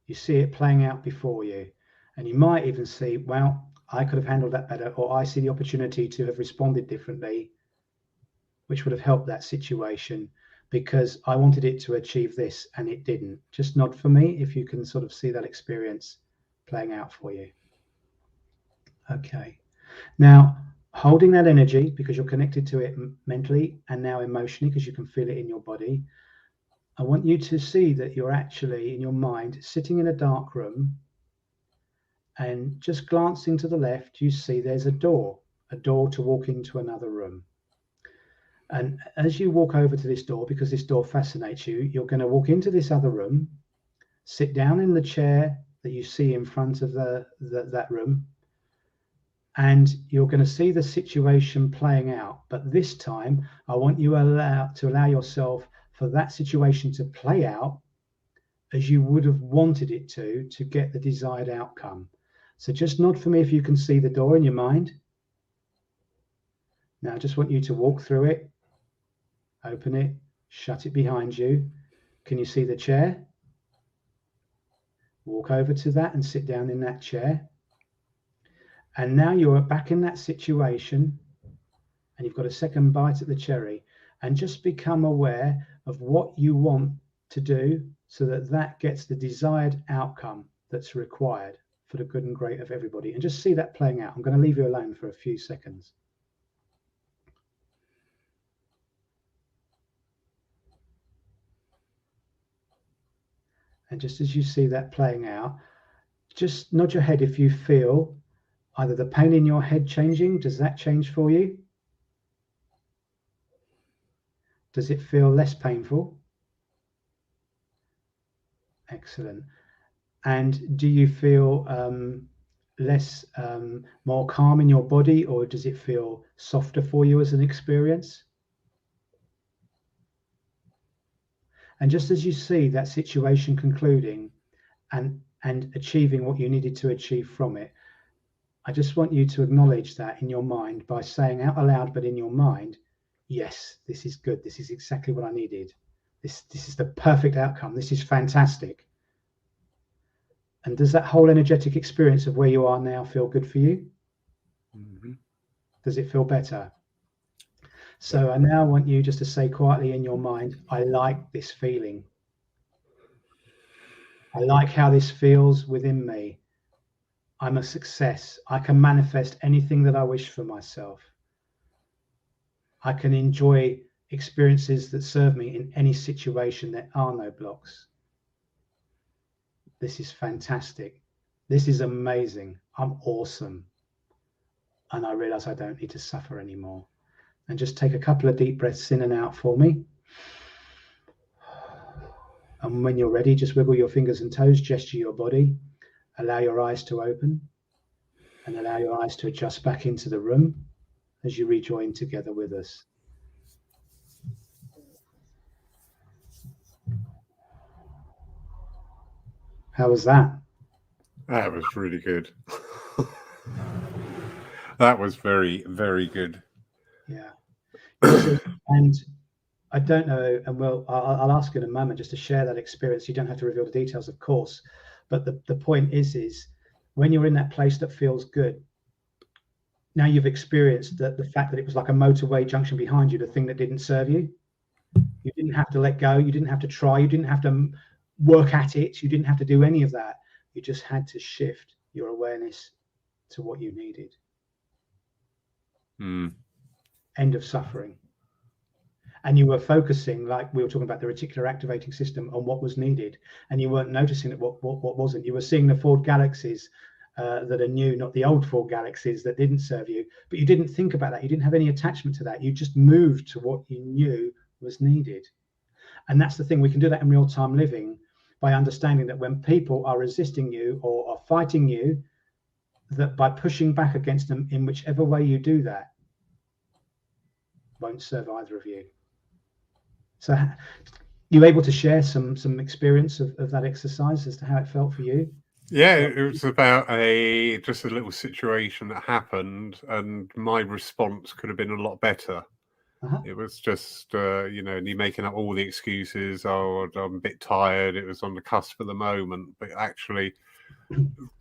You see it playing out before you, and you might even see, well, I could have handled that better, or I see the opportunity to have responded differently, which would have helped that situation because I wanted it to achieve this and it didn't. Just nod for me if you can sort of see that experience playing out for you. Okay. Now, holding that energy because you're connected to it mentally and now emotionally because you can feel it in your body, I want you to see that you're actually in your mind sitting in a dark room, and just glancing to the left, you see there's a door to walk into another room. And as you walk over to this door, because this door fascinates you, you're going to walk into this other room, sit down in the chair that you see in front of that room, and you're going to see the situation playing out. But this time, I want you to allow yourself for that situation to play out as you would have wanted it to get the desired outcome. So just nod for me if you can see the door in your mind. Now I just want you to walk through it, open it, shut it behind you. Can you see the chair? Walk over to that and sit down in that chair. And now you're back in that situation and you've got a second bite at the cherry, and just become aware of what you want to do so that that gets the desired outcome that's required for the good and great of everybody. And just see that playing out. I'm going to leave you alone for a few seconds. And just as you see that playing out, just nod your head if you feel either the pain in your head changing. Does that change for you? Does it feel less painful? Excellent. And do you feel more calm in your body, or does it feel softer for you as an experience? And just as you see that situation concluding and achieving what you needed to achieve from it, I just want you to acknowledge that in your mind by saying out aloud, but in your mind, yes, this is good. This is exactly what I needed. This is the perfect outcome. This is fantastic. And does that whole energetic experience of where you are now feel good for you? Mm-hmm. Does it feel better? So I now want you just to say quietly in your mind, I like this feeling. I like how this feels within me. I'm a success. I can manifest anything that I wish for myself. I can enjoy experiences that serve me in any situation. There are no blocks. This is fantastic. This is amazing. I'm awesome. And I realize I don't need to suffer anymore. And just take a couple of deep breaths in and out for me. And when you're ready, just wiggle your fingers and toes, gesture your body, allow your eyes to open, and allow your eyes to adjust back into the room as you rejoin together with us. How was that? That was really good. That was very, very good. Yeah. And I don't know, and I'll ask in a moment just to share that experience. You don't have to reveal the details, of course, but the point is when you're in that place that feels good, now you've experienced the fact that it was like a motorway junction behind you, the thing that didn't serve you. You didn't have to let go. You didn't have to try. You didn't have to work at it. You didn't have to do any of that. You just had to shift your awareness to what you needed. End of suffering. And you were focusing, like we were talking about the reticular activating system, on what was needed, and you weren't noticing that what wasn't. You were seeing the Ford galaxies that are new, not the old Ford galaxies that didn't serve you, but you didn't think about that. You didn't have any attachment to that. You just moved to what you knew was needed. And that's the thing. We can do that in real-time living by understanding that when people are resisting you or are fighting you, that by pushing back against them in whichever way you do that, won't serve either of you. So you able to share some experience of that exercise as to how it felt for you? Yeah, it was about just a little situation that happened, and my response could have been a lot better. It was just, you making up all the excuses. Oh, I'm a bit tired. It was on the cusp of the moment. But actually,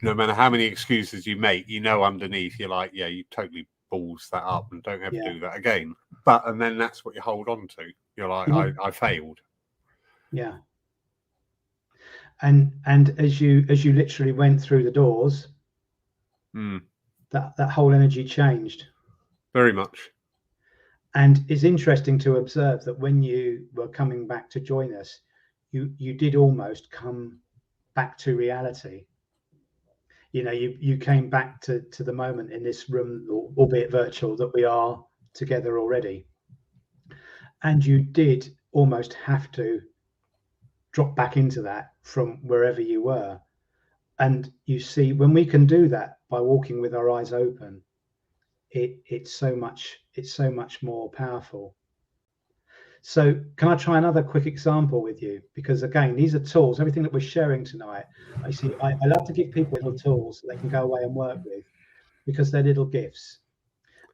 no matter how many excuses you make, underneath, you're like, yeah, you totally balls that up and don't ever do that again. And then that's what you hold on to. You're like, I failed. Yeah. And as you literally went through the doors, that whole energy changed. Very much. And it's interesting to observe that when you were coming back to join us, you did almost come back to reality. You came back to the moment in this room, albeit virtual, that we are together already. And you did almost have to drop back into that from wherever you were. And you see, when we can do that by walking with our eyes open, it's so much more powerful. So can I try another quick example with you? Because again, these are tools, everything that we're sharing tonight. I love to give people little tools that they can go away and work with, because they're little gifts.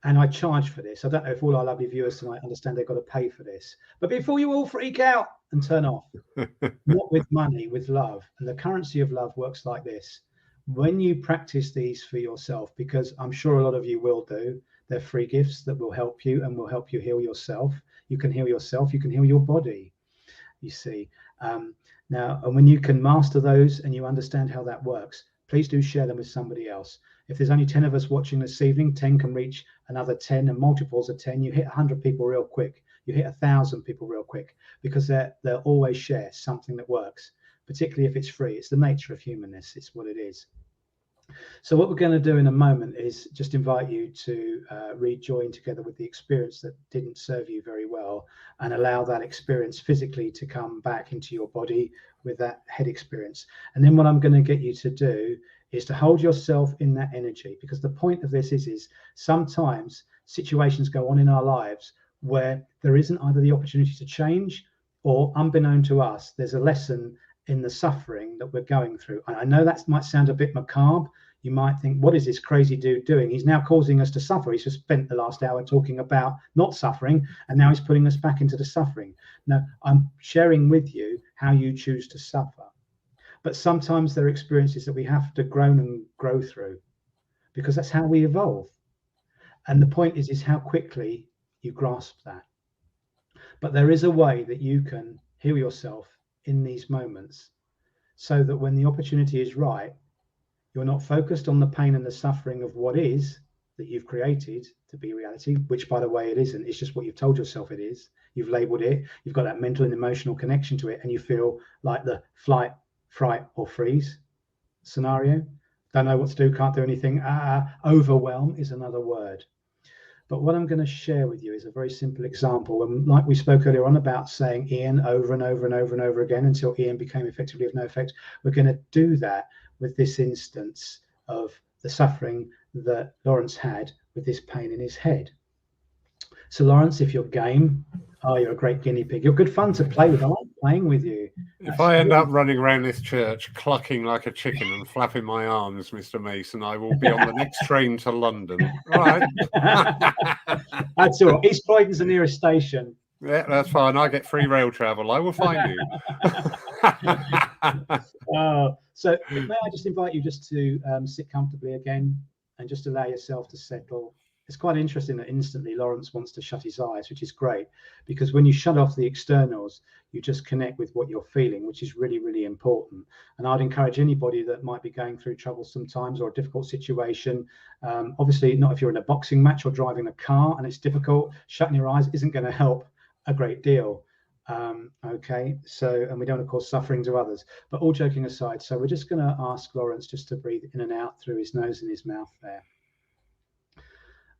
And I charge for this. I don't know if all our lovely viewers tonight understand they've got to pay for this. But before you all freak out and turn off, not with money, with love. And the currency of love works like this. When you practice these for yourself, because I'm sure a lot of you will do, they're free gifts that will help you and will help you heal yourself. You can heal yourself, you can heal your body, you see. Now, and when you can master those and you understand how that works, please do share them with somebody else. If there's only 10 of us watching this evening, 10 can reach another 10, and multiples of 10, you hit 100 people real quick. You hit 1,000 people real quick, because they'll always share something that works, particularly if it's free. It's the nature of humanness. It's what it is. So what we're going to do in a moment is just invite you to rejoin together with the experience that didn't serve you very well, and allow that experience physically to come back into your body with that head experience. And then what I'm going to get you to do is to hold yourself in that energy, because the point of this is sometimes situations go on in our lives where there isn't either the opportunity to change, or unbeknown to us, there's a lesson in the suffering that we're going through. And I know that might sound a bit macabre. You might think, what is this crazy dude doing? He's now causing us to suffer. He's just spent the last hour talking about not suffering, and now he's putting us back into the suffering. Now, I'm sharing with you how you choose to suffer. But sometimes there are experiences that we have to groan and grow through, because that's how we evolve. And the point is how quickly you grasp that. But there is a way that you can heal yourself in these moments, so that when the opportunity is right, you're not focused on the pain and the suffering of what is that you've created to be reality, which, by the way, it isn't. It's just what you've told yourself it is. You've labeled it. You've got that mental and emotional connection to it, and you feel like the flight, fright, or freeze scenario. Don't know what to do, can't do anything. Overwhelm is another word. But what I'm going to share with you is a very simple example. And like we spoke earlier on about saying Iain over and over and over and over again until Iain became effectively of no effect, we're going to do that with this instance of the suffering that Lawrence had with this pain in his head. So Lawrence, if you're game, you're a great guinea pig. You're good fun to play with. I like playing with you. If I end up running around this church clucking like a chicken and flapping my arms, Mr. Mason, I will be on the next train to London. All right. That's all right. East Croydon's the nearest station. Yeah, that's fine. I get free rail travel. I will find you. So may I just invite you just to sit comfortably again and just allow yourself to settle. It's quite interesting that instantly Lawrence wants to shut his eyes, which is great, because when you shut off the externals, you just connect with what you're feeling, which is really, really important. And I'd encourage anybody that might be going through trouble sometimes, or a difficult situation, obviously not if you're in a boxing match or driving a car and it's difficult, shutting your eyes isn't going to help a great deal. Okay, so, and we don't, of course, suffering to others, but all joking aside, so we're just going to ask Lawrence just to breathe in and out through his nose and his mouth there.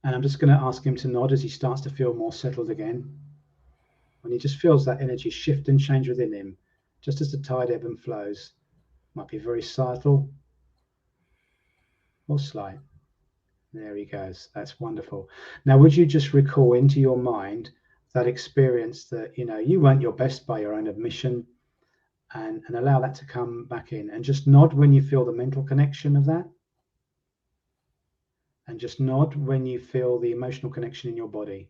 And I'm just going to ask him to nod as he starts to feel more settled again. When he just feels that energy shift and change within him, just as the tide ebb and flows, might be very subtle or slight. There he goes. That's wonderful. Now, would you just recall into your mind that experience that, you weren't your best by your own admission, and allow that to come back in, and just nod when you feel the mental connection of that, and just nod when you feel the emotional connection in your body.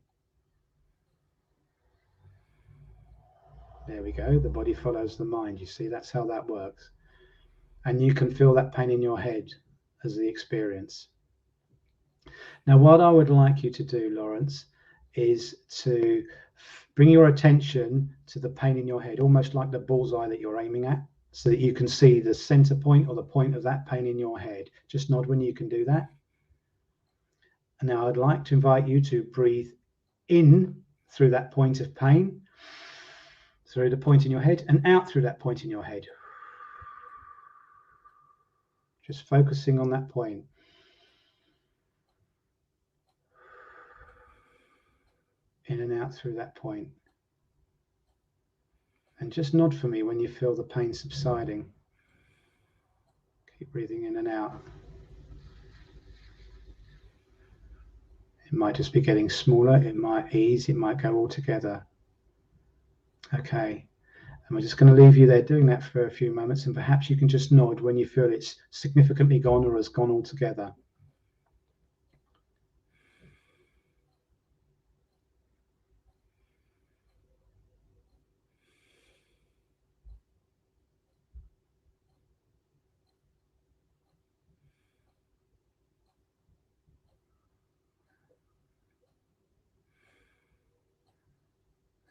There we go. The body follows the mind. You see, that's how that works. And you can feel that pain in your head as the experience. Now, what I would like you to do, Lawrence, is to bring your attention to the pain in your head, almost like the bullseye that you're aiming at, so that you can see the center point or the point of that pain in your head. Just nod when you can do that. And now I'd like to invite you to breathe in through that point of pain, through the point in your head, and out through that point in your head. Just focusing on that point. In and out through that point. And just nod for me when you feel the pain subsiding. Keep breathing in and out. It might just be getting smaller, it might ease, it might go all together. Okay, and we're just going to leave you there doing that for a few moments, and perhaps you can just nod when you feel it's significantly gone or has gone altogether.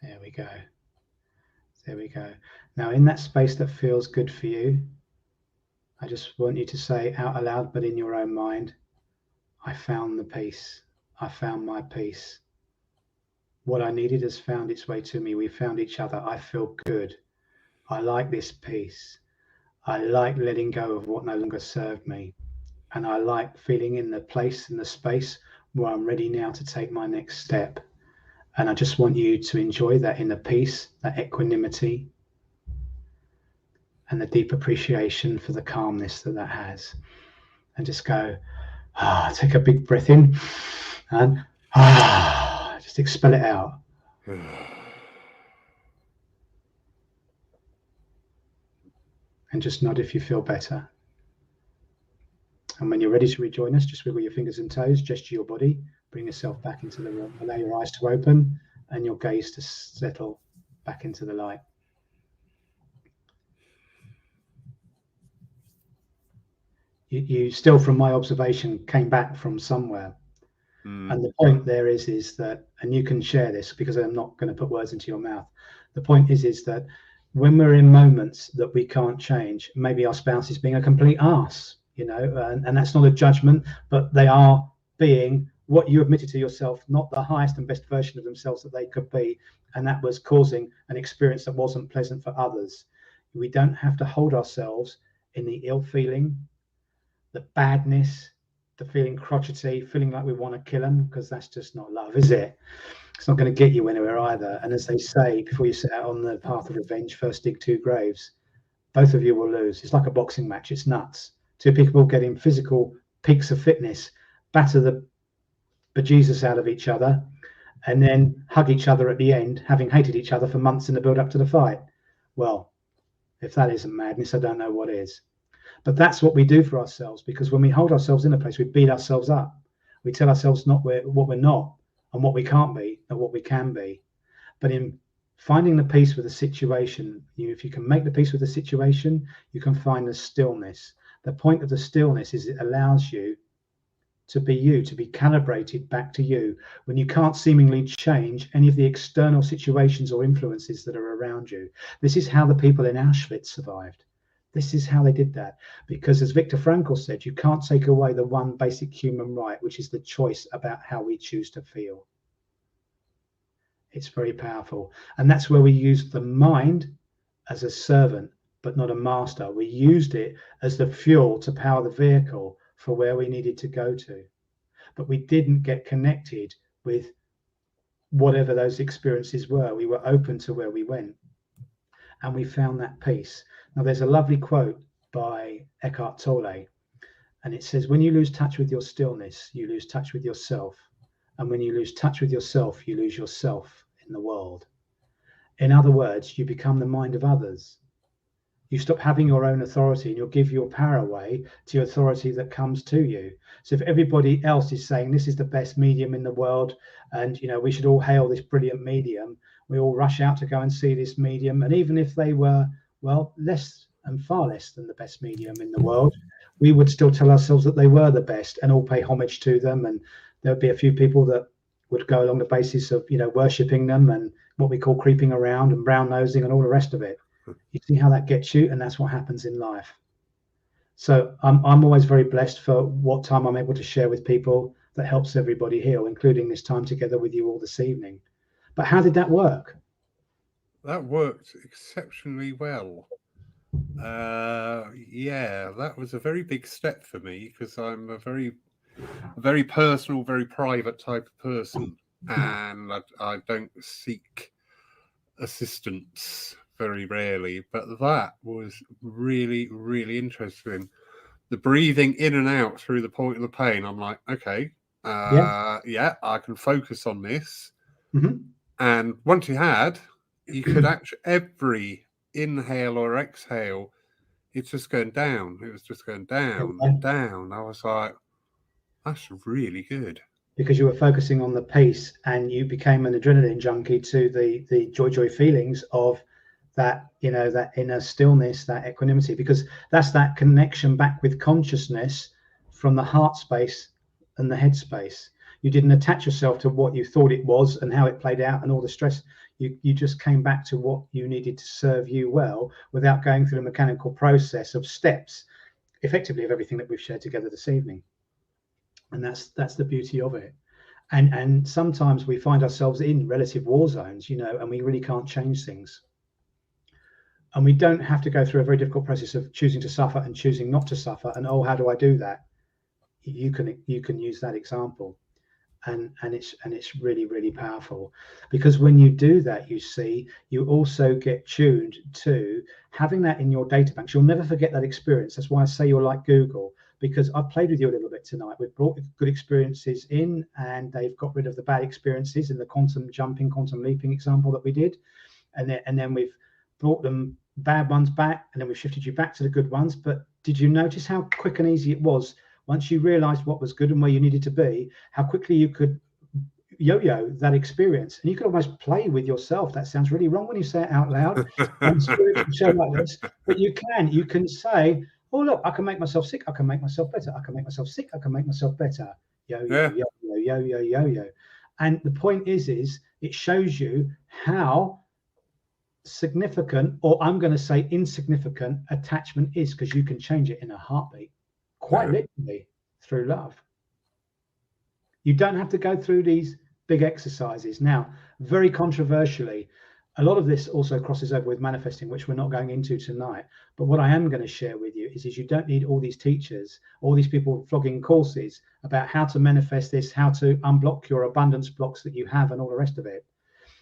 There we go. There we go. Now, in that space that feels good for you, I just want you to say out aloud, but in your own mind, I found the peace. I found my peace. What I needed has found its way to me. We found each other. I feel good. I like this peace. I like letting go of what no longer served me. And I like feeling in the place, in the space where I'm ready now to take my next step. And I just want you to enjoy that inner peace, that equanimity, and the deep appreciation for the calmness that that has. And just go, take a big breath in, and just expel it out. And just nod if you feel better. And when you're ready to rejoin us, just wiggle your fingers and toes, gesture your body, bring yourself back into the room, allow your eyes to open and your gaze to settle back into the light. You still, from my observation, came back from somewhere. And the point there is that, and you can share this because I'm not going to put words into your mouth. The point is that when we're in moments that we can't change, maybe our spouse is being a complete arse, and that's not a judgment, but they are being what you admitted to yourself, not the highest and best version of themselves that they could be. And that was causing an experience that wasn't pleasant for others. We don't have to hold ourselves in the ill feeling, the badness, the feeling crotchety, feeling like we want to kill them, because that's just not love, is it? It's not going to get you anywhere either. And as they say, before you set out on the path of revenge, first dig 2 graves. Both of you will lose. It's like a boxing match. It's nuts. 2 people getting physical peaks of fitness, batter the bejesus out of each other, and then hug each other at the end, having hated each other for months in the build up to the fight. Well, if that isn't madness, I don't know what is. But that's what we do for ourselves, because when we hold ourselves in a place, we beat ourselves up. We tell ourselves what we're not, and what we can't be, and what we can be. But in finding the peace with the situation, if you can make the peace with the situation, you can find the stillness. The point of the stillness is it allows you to be calibrated back to you when you can't seemingly change any of the external situations or influences that are around you. This is how the people in Auschwitz survived. This is how they did that. Because as Viktor Frankl said, you can't take away the one basic human right, which is the choice about how we choose to feel. It's very powerful. And that's where we use the mind as a servant, but not a master. We used it as the fuel to power the vehicle for where we needed to go to. But we didn't get connected with whatever those experiences were. We were open to where we went. And we found that peace. Now, there's a lovely quote by Eckhart Tolle, And it says, when you lose touch with your stillness, you lose touch with yourself. And when you lose touch with yourself, you lose yourself in the world. In other words, you become the mind of others. You stop having your own authority, and you'll give your power away to authority that comes to you. So if everybody else is saying this is the best medium in the world, and we should all hail this brilliant medium, we all rush out to go and see this medium. And even if they were, well, less and far less than the best medium in the world, we would still tell ourselves that they were the best and all pay homage to them. And there would be a few people that would go along the basis of worshipping them and what we call creeping around and brown nosing and all the rest of it. You see how that gets you, and that's what happens in life. So I'm always very blessed for what time I'm able to share with people that helps everybody heal, including this time together with you all this evening. But how did that work? That worked exceptionally well. Yeah, that was a very big step for me, because I'm a very personal, very private type of person, and I don't seek assistance very rarely. But that was really, really interesting. The breathing in and out through the point of the pain, I'm like, okay, yeah, I can focus on this. Mm-hmm. And once you could actually, every inhale or exhale, it's just going down. It was just going down and down. I was like, that's really good. Because you were focusing on the peace, and you became an adrenaline junkie to the joy feelings of that, that inner stillness, that equanimity, because that's that connection back with consciousness from the heart space and the head space. You didn't attach yourself to what you thought it was and how it played out and all the stress. You just came back to what you needed to serve you well, without going through the mechanical process of steps, effectively, of everything that we've shared together this evening. And that's the beauty of it. And sometimes we find ourselves in relative war zones, and we really can't change things. And we don't have to go through a very difficult process of choosing to suffer and choosing not to suffer. And how do I do that? You can use that example. And it's really, really powerful, because when you do that, you also get tuned to having that in your data banks. You'll never forget that experience. That's why I say you're like Google, because I've played with you a little bit tonight. We've brought good experiences in, and they've got rid of the bad experiences in the quantum jumping, quantum leaping example that we did, and then we've brought them bad ones back, and then we've shifted you back to the good ones. But did you notice how quick and easy it was? Once you realized what was good and where you needed to be, how quickly you could yo-yo that experience. And you could almost play with yourself. That sounds really wrong when you say it out loud on a show like this, but you can say, oh, look, I can make myself sick, I can make myself better, I can make myself sick, I can make myself better. Yo-yo. And the point is it shows you how significant, or I'm going to say insignificant, attachment is, because you can change it in a heartbeat. Quite literally, through love. You don't have to go through these big exercises. Now, very controversially, a lot of this also crosses over with manifesting, which we're not going into tonight. But what I am going to share with you is you don't need all these teachers, all these people flogging courses about how to manifest this, how to unblock your abundance blocks that you have, and all the rest of it.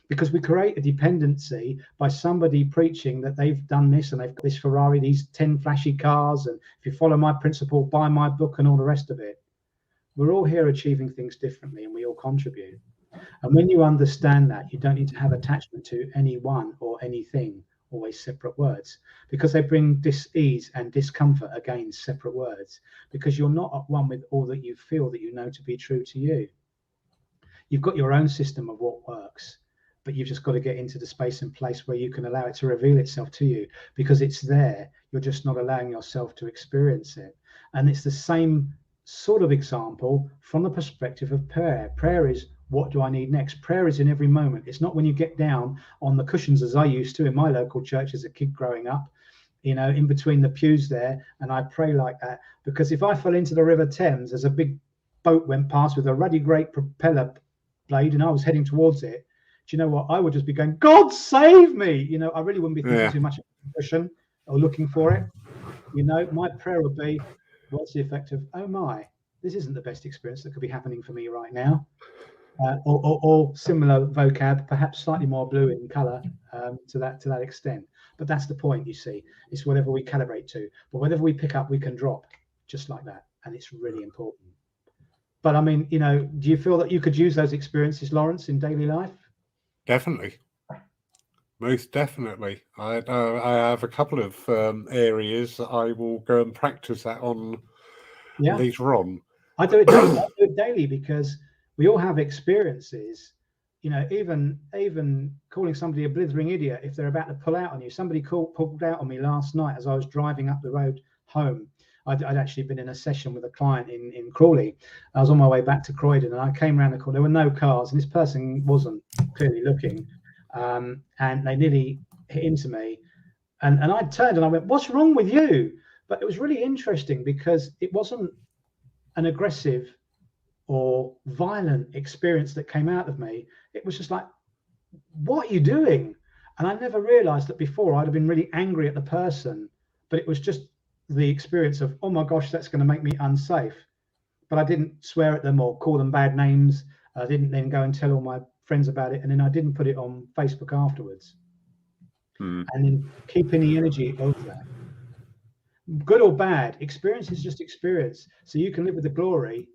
Because we create a dependency by somebody preaching that they've done this and they've got this Ferrari, these 10 flashy cars, and if you follow my principle, buy my book, and all the rest of it. We're all here achieving things differently, and we all contribute. And when you understand that, you don't need to have attachment to anyone or anything, always separate words, because they bring dis-ease and discomfort. Again, separate words, because you're not at one with all that you feel that you know to be true to you. You've got your own system of what works, but you've just got to get into the space and place where you can allow it to reveal itself to you, because it's there. You're just not allowing yourself to experience it. And it's the same sort of example from the perspective of prayer. Prayer is, what do I need next? Prayer is in every moment. It's not when you get down on the cushions, as I used to in my local church as a kid growing up, in between the pews there, and I pray like that. Because if I fell into the River Thames as a big boat went past with a ruddy great propeller blade and I was heading towards it, do you know what? I would just be going, God save me. I really wouldn't be thinking too much of the cushion or looking for it. My prayer would be, what's the effect of, oh my, this isn't the best experience that could be happening for me right now. Or similar vocab, perhaps slightly more blue in color, to that extent. But that's the point, you see. It's whatever we calibrate to. But whatever we pick up, we can drop, just like that. and it's really important. But I mean, you know, do you feel that you could use those experiences, Lawrence, in daily life? Definitely. Most definitely. I have a couple of areas that I will go and practice that on later on. I do it daily. I do it daily because we all have experiences. You know, even calling somebody a blithering idiot if they're about to pull out on you. Somebody pulled out on me last night as I was driving up the road home. I'd actually been in a session with a client in Crawley. I was on my way back to Croydon, and I came around the corner. There were no cars, and this person wasn't clearly looking, and they nearly hit into me. And I turned and I went, "What's wrong with you?" But it was really interesting because it wasn't an aggressive or violent experience that came out of me. It was just like, "What are you doing?" And I never realized that before. I'd have been really angry at the person, but it was just the experience of, oh my gosh, that's going to make me unsafe. But I didn't swear at them or call them bad names. I didn't then go and tell all my friends about it, and then I didn't put it on Facebook afterwards. And then keeping the energy of that, good or bad, experience is just experience. So you can live with the glory,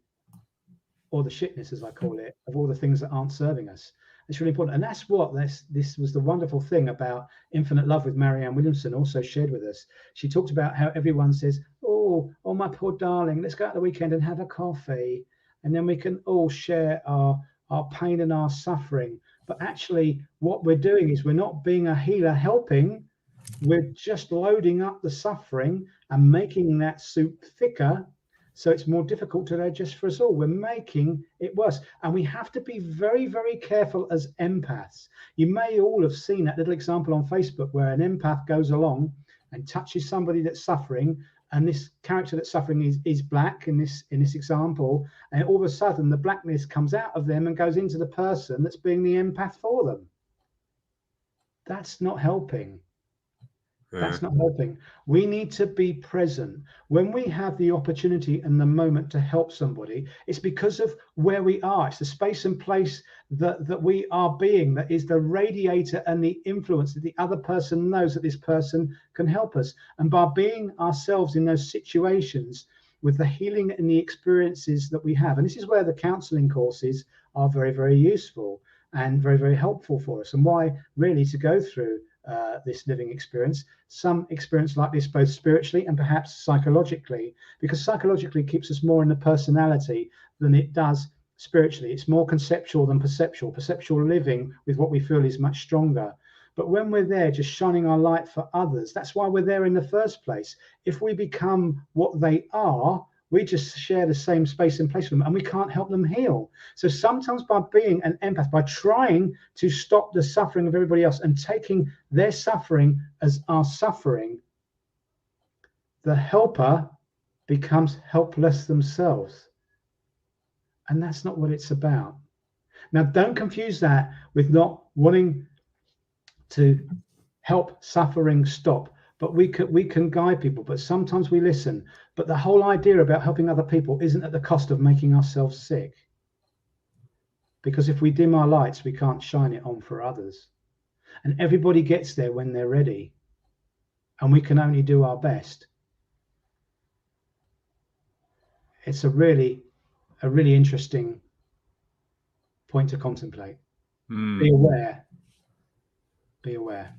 or the shitness, as I call it, of all the things that aren't serving us. It's really important. And that's what this was the wonderful thing about Infinite Love with Marianne Williamson also shared with us. She talked about how everyone says, oh, my poor darling, let's go out the weekend and have a coffee. And then we can all share our pain and our suffering. But actually, what we're doing is we're not being a healer helping. We're just loading up the suffering and making that soup thicker, so it's more difficult to digest for us all. We're making it worse. And we have to be very, very careful as empaths. You may all have seen that little example on Facebook where an empath goes along and touches somebody that's suffering, and this character that's suffering is black in this example, and all of a sudden the blackness comes out of them and goes into the person that's being the empath for them. That's not helping. That's not helping. We need to be present. When we have the opportunity and the moment to help somebody, it's because of where we are. It's the space and place that we are being, that is the radiator and the influence that the other person knows that this person can help us. And by being ourselves in those situations with the healing and the experiences that we have, and this is where the counseling courses are very, very useful and very, very helpful for us, and why really to go through this living experience, some experience like this, both spiritually and perhaps psychologically, because psychologically keeps us more in the personality than it does spiritually. It's more conceptual than perceptual. Perceptual living with what we feel is much stronger. But when we're there just shining our light for others, that's why we're there in the first place. If we become what they are, we just share the same space and place with them, and we can't help them heal. So sometimes by being an empath, by trying to stop the suffering of everybody else and taking their suffering as our suffering, the helper becomes helpless themselves. And that's not what it's about. Now, don't confuse that with not wanting to help suffering stop. But we can guide people, but sometimes we listen. But the whole idea about helping other people isn't at the cost of making ourselves sick. Because if we dim our lights, we can't shine it on for others. And everybody gets there when they're ready. And we can only do our best. It's a really interesting point to contemplate. Be aware. Be aware.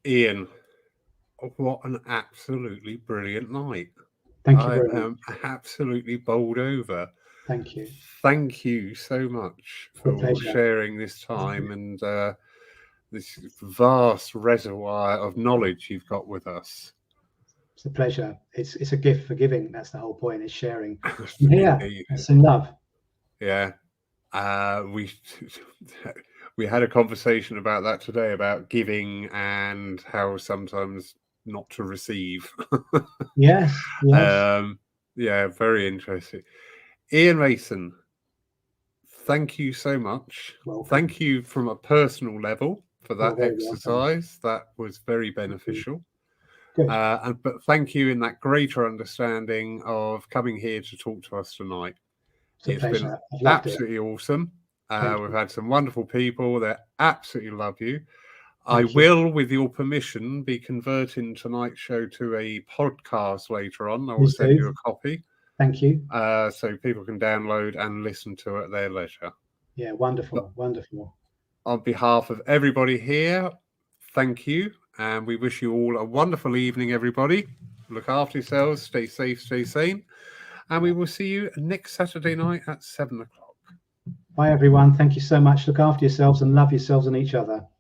Iain, what an absolutely brilliant night. Thank you very much. I am absolutely bowled over. Thank you. Thank you so much for sharing this time and this vast reservoir of knowledge you've got with us. It's a pleasure. It's a gift for giving. That's the whole point, is sharing. Yeah, it's in love. Yeah. We had a conversation about that today, about giving and how sometimes not to receive. Yes. Yeah, very interesting. Iain Mason, thank you so much. Welcome. Thank you from a personal level for that exercise. That was very beneficial. But thank you in that greater understanding of coming here to talk to us tonight. It's been absolutely awesome. We've had some wonderful people that absolutely love you. I will, with your permission, be converting tonight's show to a podcast later on. I will send you a copy. Thank you. So people can download and listen to it at their leisure. Yeah, wonderful, wonderful. On behalf of everybody here, thank you. And we wish you all a wonderful evening, everybody. Look after yourselves, stay safe, stay sane. And we will see you next Saturday night at 7 o'clock. Bye, everyone. Thank you so much. Look after yourselves and love yourselves and each other.